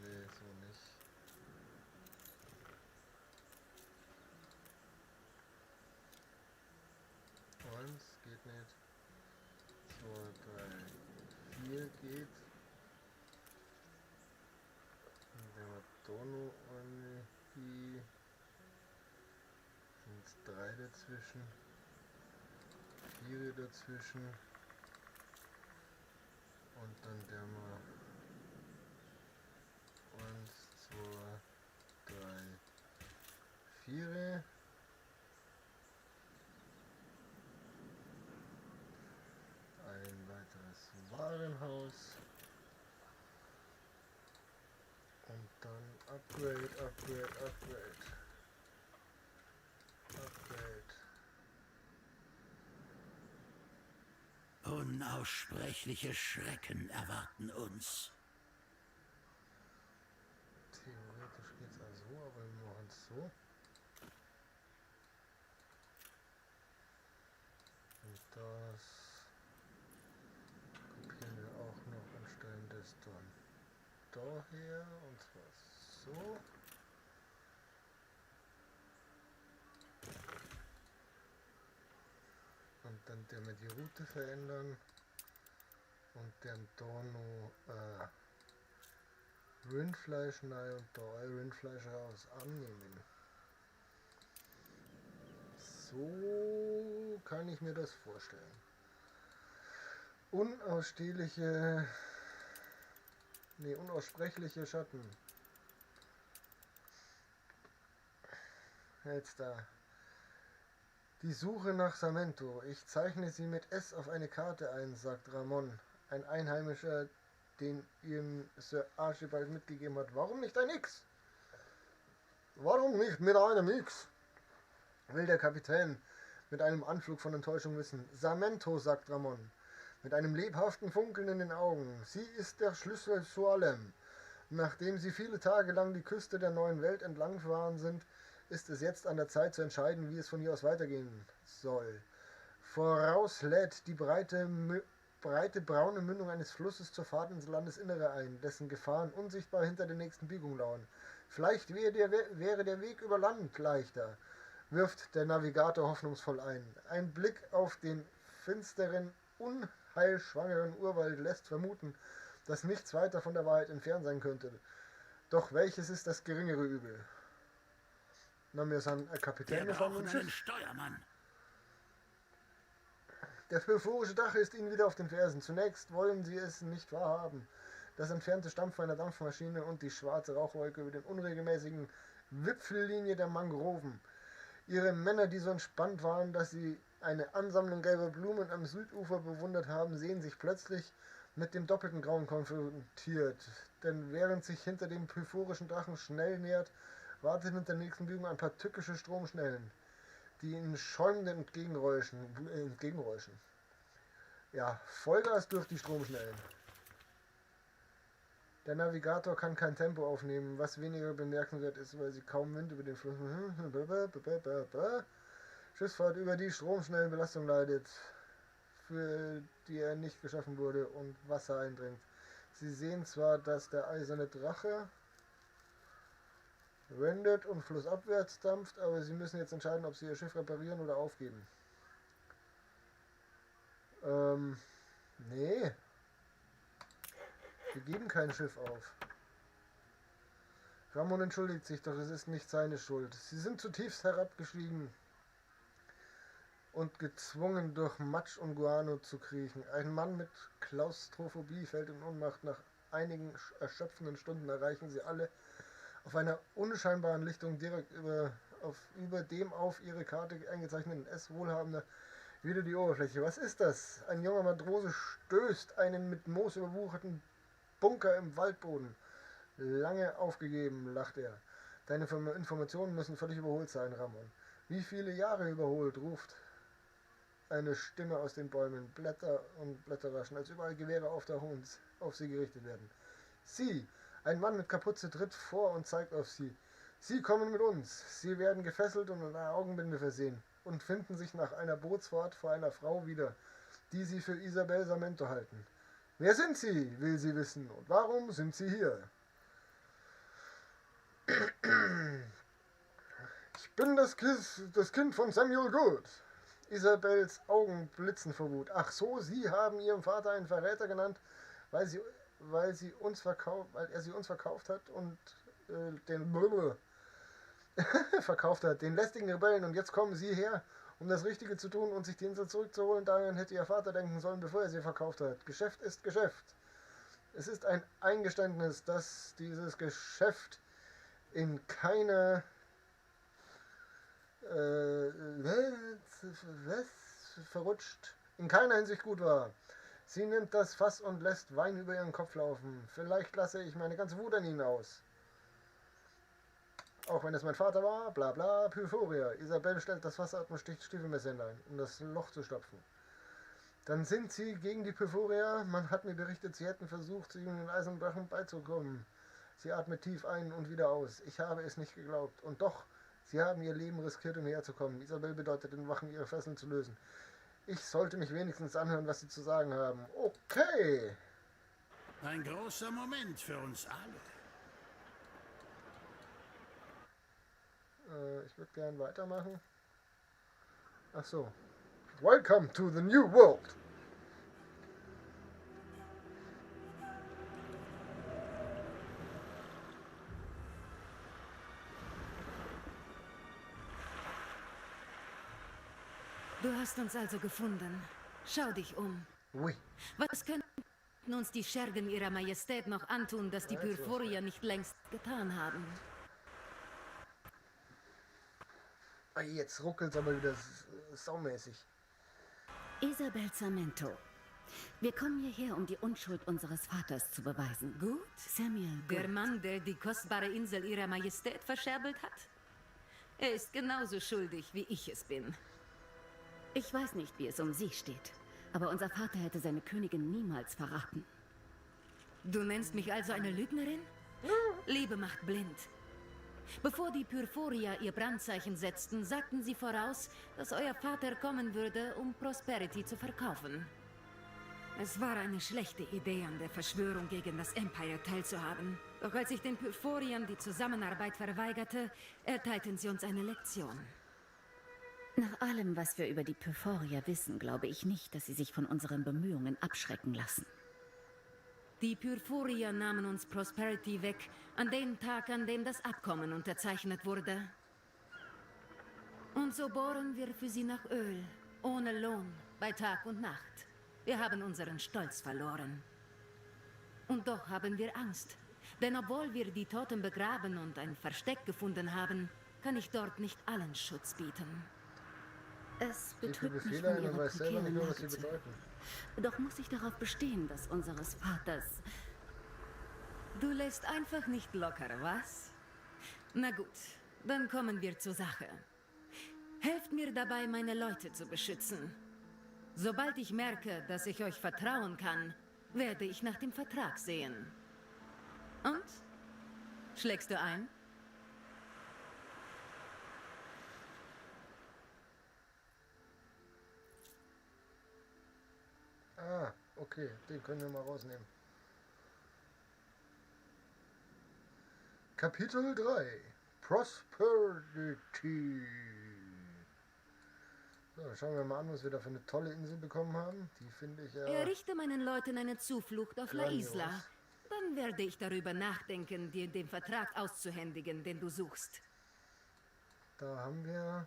nee, so nicht. Eins geht nicht. 2, 3, 4 geht. Und wenn wir da noch eine hier, sind es 3 dazwischen, 4 dazwischen und dann der mal 1, 2, 3, 4. Ein weiteres Warenhaus. Und dann Upgrade. Unaussprechliche Schrecken erwarten uns. Theoretisch geht's also so, aber wir machen es so. Und das kopieren wir auch noch und stellen das dann daher, und zwar so. Und dann der wir die Route verändern und dann da noch Rindfleisch rein und da Rindfleisch raus annehmen. So kann ich mir das vorstellen. Unaussprechliche Schatten. Jetzt da. Die Suche nach Samento. Ich zeichne sie mit S auf eine Karte ein, sagt Ramon, ein Einheimischer, den ihm Sir Archibald mitgegeben hat. Warum nicht ein X? Warum nicht mit einem X? Will der Kapitän mit einem Anflug von Enttäuschung wissen. Samento, sagt Ramon, mit einem lebhaften Funkeln in den Augen. Sie ist der Schlüssel zu allem. Nachdem sie viele Tage lang die Küste der neuen Welt entlang gefahren sind, ist es jetzt an der Zeit zu entscheiden, wie es von hier aus weitergehen soll. Voraus lädt die breite braune Mündung eines Flusses zur Fahrt ins Landesinnere ein, dessen Gefahren unsichtbar hinter der nächsten Biegung lauern. Vielleicht wäre der Weg über Land leichter, wirft der Navigator hoffnungsvoll ein. Ein Blick auf den finsteren, unheilschwangeren Urwald lässt vermuten, dass nichts weiter von der Wahrheit entfernt sein könnte. Doch welches ist das geringere Übel? Na, wir sind ein Kapitän, wir fahren mit dem Schiff. Steuermann. Der sulfurische Dach ist ihnen wieder auf den Fersen. Zunächst wollen sie es nicht wahrhaben. Das entfernte Stampfen einer Dampfmaschine und die schwarze Rauchwolke über den unregelmäßigen Wipfellinie der Mangroven. Ihre Männer, die so entspannt waren, dass sie eine Ansammlung gelber Blumen am Südufer bewundert haben, sehen sich plötzlich mit dem doppelten Grauen konfrontiert. Denn während sich hinter dem pyphorischen Drachen schnell nähert, wartet hinter der nächsten Biegung ein paar tückische Stromschnellen, die in schäumenden entgegenräuschen. Ja, Vollgas durch die Stromschnellen. Der Navigator kann kein Tempo aufnehmen, was weniger bemerkenswert ist, weil sie kaum Wind über den Fluss... Schiffsfahrt über die stromschnellen Belastung leidet, für die er nicht geschaffen wurde, und Wasser eindringt. Sie sehen zwar, dass der eiserne Drache wendet und flussabwärts dampft, aber sie müssen jetzt entscheiden, ob sie ihr Schiff reparieren oder aufgeben. Nee. Wir geben kein Schiff auf. Ramon entschuldigt sich, doch es ist nicht seine Schuld. Sie sind zutiefst herabgestiegen und gezwungen, durch Matsch und Guano zu kriechen. Ein Mann mit Klaustrophobie fällt in Ohnmacht. Nach einigen erschöpfenden Stunden erreichen sie alle auf einer unscheinbaren Lichtung direkt über dem auf ihre Karte eingezeichneten S wohlhabender wieder die Oberfläche. Was ist das? Ein junger Matrose stößt einen mit Moos überwucherten Bunker im Waldboden. Lange aufgegeben, lacht er. Deine Informationen müssen völlig überholt sein, Ramon. Wie viele Jahre überholt, ruft eine Stimme aus den Bäumen. Blätter und Blätter raschen, als überall Gewehre auftauchen und auf sie gerichtet werden. Sie, ein Mann mit Kapuze, tritt vor und zeigt auf sie. Sie kommen mit uns. Sie werden gefesselt und mit einer Augenbinde versehen und finden sich nach einer Bootsfahrt vor einer Frau wieder, die sie für Isabel Samento halten. Wer sind Sie, will sie wissen, und warum sind Sie hier? Ich bin das Kind von Samuel Good. Isabels Augen blitzen vor Wut. Ach so, Sie haben Ihren Vater einen Verräter genannt, weil er sie uns verkauft hat und verkauft hat, den lästigen Rebellen, und jetzt kommen Sie her, um das Richtige zu tun und sich die Insel zurückzuholen. Daran hätte Ihr Vater denken sollen, bevor er sie verkauft hat. Geschäft ist Geschäft. Es ist ein Eingeständnis, dass dieses Geschäft in keiner in keiner Hinsicht gut war. Sie nimmt das Fass und lässt Wein über ihren Kopf laufen. Vielleicht lasse ich meine ganze Wut an Ihnen aus. Auch wenn es mein Vater war, bla bla, Pyphoria. Isabel stellt das Wasser ab und sticht Stiefelmesser hinein, um das Loch zu stopfen. Dann sind sie gegen die Pyphoria. Man hat mir berichtet, sie hätten versucht, sich in den eisernen Drachen beizukommen. Sie atmet tief ein und wieder aus. Ich habe es nicht geglaubt. Und doch, sie haben ihr Leben riskiert, um herzukommen. Isabel bedeutet den Wachen, ihre Fesseln zu lösen. Ich sollte mich wenigstens anhören, was sie zu sagen haben. Okay. Ein großer Moment für uns alle. Ich würde gern weitermachen. Ach so. Welcome to the new world. Du hast uns also gefunden. Schau dich um. Oui. Was könnten uns die Schergen ihrer Majestät noch antun, das die Pyrphoria nicht längst getan haben? Jetzt ruckelt es aber wieder saumäßig. Isabel Samento. Wir kommen hierher, um die Unschuld unseres Vaters zu beweisen. Gut? Samuel Good. Der Mann, der die kostbare Insel ihrer Majestät verscherbelt hat? Er ist genauso schuldig, wie ich es bin. Ich weiß nicht, wie es um sie steht, aber unser Vater hätte seine Königin niemals verraten. Du nennst mich also eine Lügnerin? Liebe macht blind. Bevor die Pyrphoria ihr Brandzeichen setzten, sagten sie voraus, dass euer Vater kommen würde, um Prosperity zu verkaufen. Es war eine schlechte Idee, an der Verschwörung gegen das Empire teilzuhaben. Doch als ich den Pyrphoriern die Zusammenarbeit verweigerte, erteilten sie uns eine Lektion. Nach allem, was wir über die Pyphoria wissen, glaube ich nicht, dass sie sich von unseren Bemühungen abschrecken lassen. Die Pyrphoria nahmen uns Prosperity weg, an dem Tag, an dem das Abkommen unterzeichnet wurde. Und so bohren wir für sie nach Öl, ohne Lohn, bei Tag und Nacht. Wir haben unseren Stolz verloren. Und doch haben wir Angst, denn obwohl wir die Toten begraben und ein Versteck gefunden haben, kann ich dort nicht allen Schutz bieten. Es So viele betrübt mich Befehle von ein und ihrer weiß selber nicht prekären mehr, was Lage sie zu hören. bedeuten. Doch muss ich darauf bestehen, dass unseres Vaters... Du lässt einfach nicht locker, was? Na gut, dann kommen wir zur Sache. Helft mir dabei, meine Leute zu beschützen. Sobald ich merke, dass ich euch vertrauen kann, werde ich nach dem Vertrag sehen. Und? Schlägst du ein? Ah, okay, den können wir mal rausnehmen. Kapitel 3 Prosperity. So, dann schauen wir mal an, was wir da für eine tolle Insel bekommen haben. Die finde ich ja Errichte meinen Leuten eine Zuflucht auf La grandios. Isla. Dann werde ich darüber nachdenken, dir den Vertrag auszuhändigen, den du suchst. Da haben wir...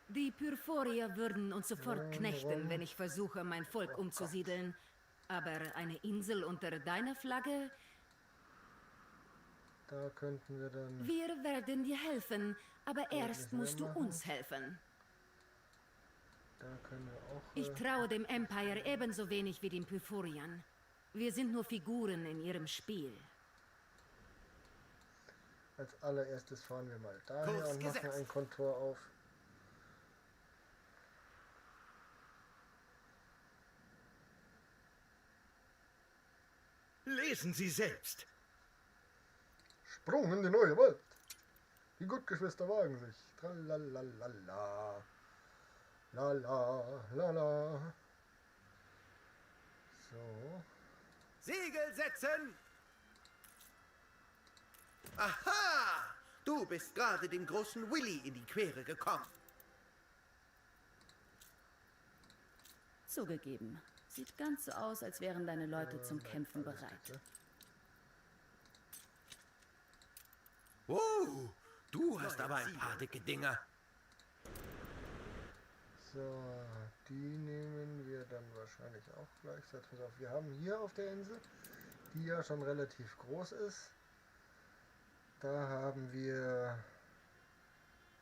Die Pyrphorier würden uns sofort Rum, knechten, rum. wenn ich versuche, mein Volk umzusiedeln. Aber eine Insel unter deiner Flagge? Da könnten wir dann... Wir werden dir helfen, aber erst mehr musst du machen. uns helfen. Da können wir auch... Ich traue dem Empire ebenso wenig wie den Pyrphoriern. Wir sind nur Figuren in ihrem Spiel. als allererstes fahren wir mal daher Kurs und machen gesetzt. ein Kontor auf. Lesen Sie selbst. Sprung in die neue Welt. Die Gutgeschwister wagen sich. Tralalala. Lala, lala. So. Segel setzen! Aha! Du bist gerade dem großen Willy in die Quere gekommen. Zugegeben. Sieht ganz so aus, als wären deine Leute zum Kämpfen bereit. Oh, du hast aber ein paar dicke Dinger. So, die nehmen wir dann wahrscheinlich auch gleich. So, pass auf, wir haben hier auf der Insel, die ja schon relativ groß ist. Da haben wir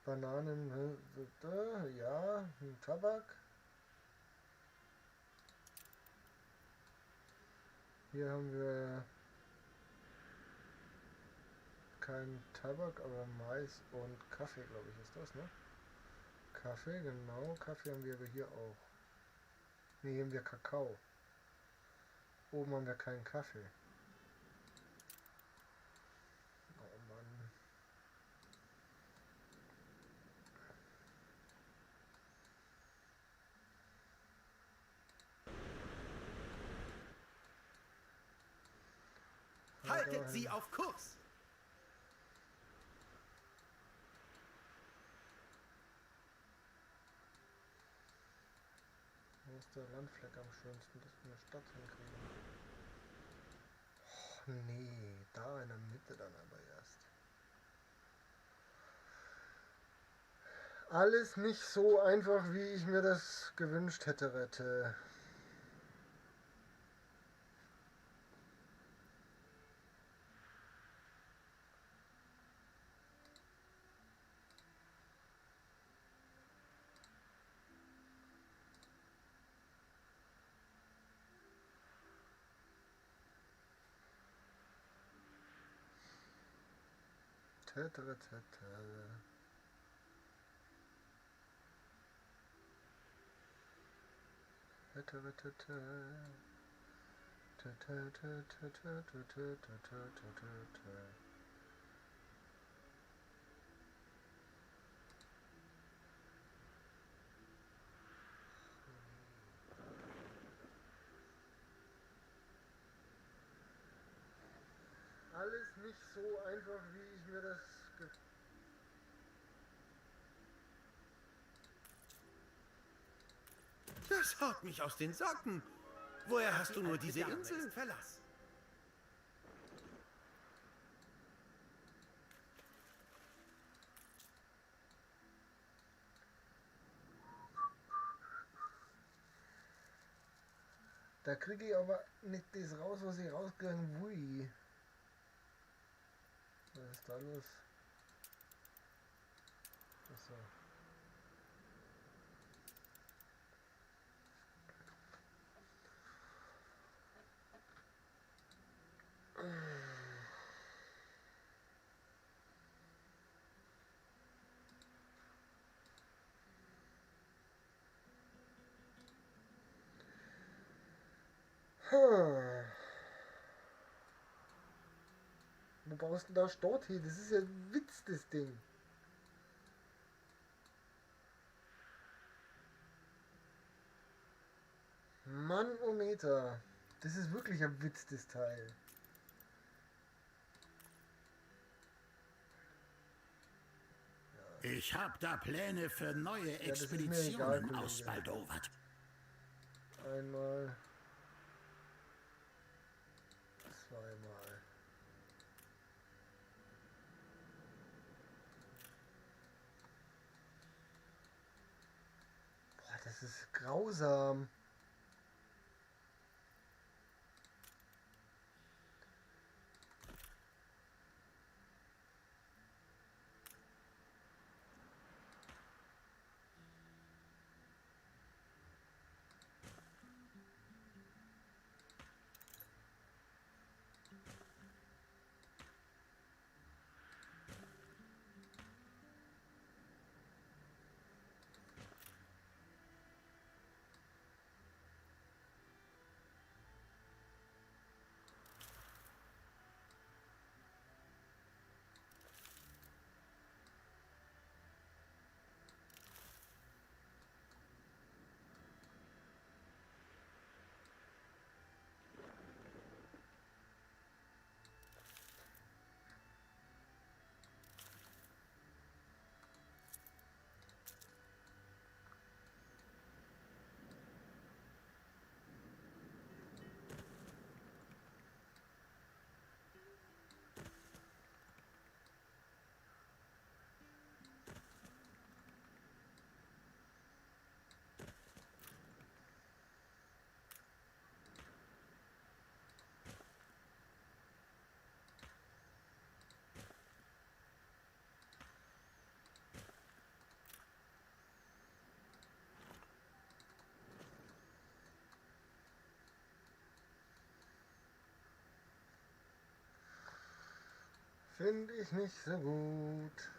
Bananen, ja, Tabak. Hier haben wir keinen Tabak, aber Mais und Kaffee, glaube ich, ist das, ne? Kaffee, genau. Kaffee haben wir aber hier auch. Ne, hier haben wir Kakao. Oben haben wir keinen Kaffee. Oh Mann. Haltet sie auf Kurs. Wo ist der Landfleck am schönsten, dass wir eine Stadt hinkriegen? Oh, nee, da in der Mitte dann aber erst. Alles nicht so einfach, wie ich mir das gewünscht hätte, Rette. Alles nicht so einfach, wie ich mir das Das haut mich aus den Socken. Woher hast du nur diese Inseln verlassen? Da kriege ich aber nicht das raus, was ich rausgegangen will. Was ist da los? Achso. Hm. Wo baust du denn da Stadt hin? Das ist ja ein Witz, das Ding. Manometer. Das ist wirklich ein Witz, das Teil. Ich habe da Pläne für neue das ist mir egal, Expeditionen Kollege. ausbaldowert. Einmal. Zweimal. Boah, das ist grausam. Finde ich nicht so gut.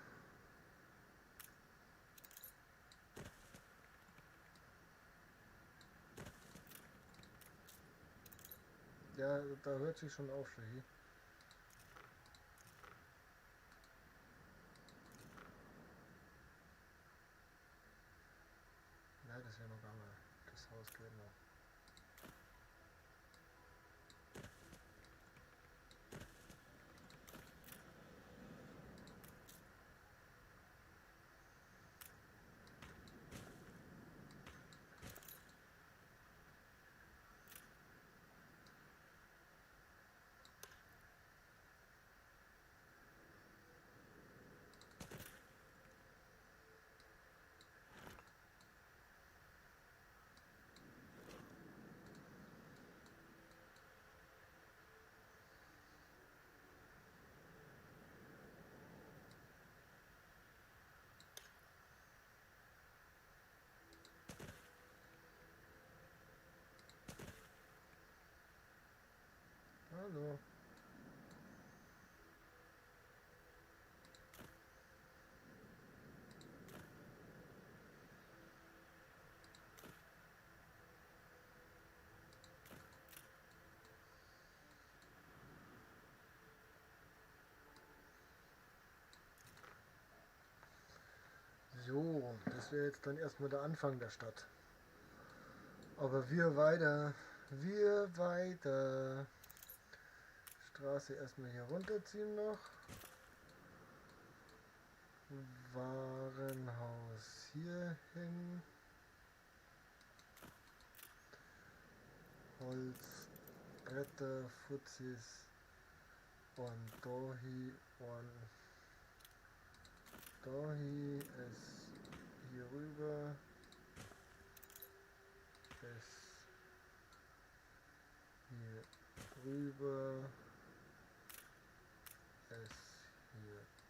Ja, da hört sich schon auf, Shahi. Ja, das wäre noch gar mal. Das Haus geht noch. Hallo. So, das wäre jetzt dann erstmal der Anfang der Stadt. Aber wir weiter. Straße erstmal hier runterziehen noch. Warenhaus hier hin. Holz, Bretter, Fuzis und dahi und dahi ist hier rüber. Das hier rüber.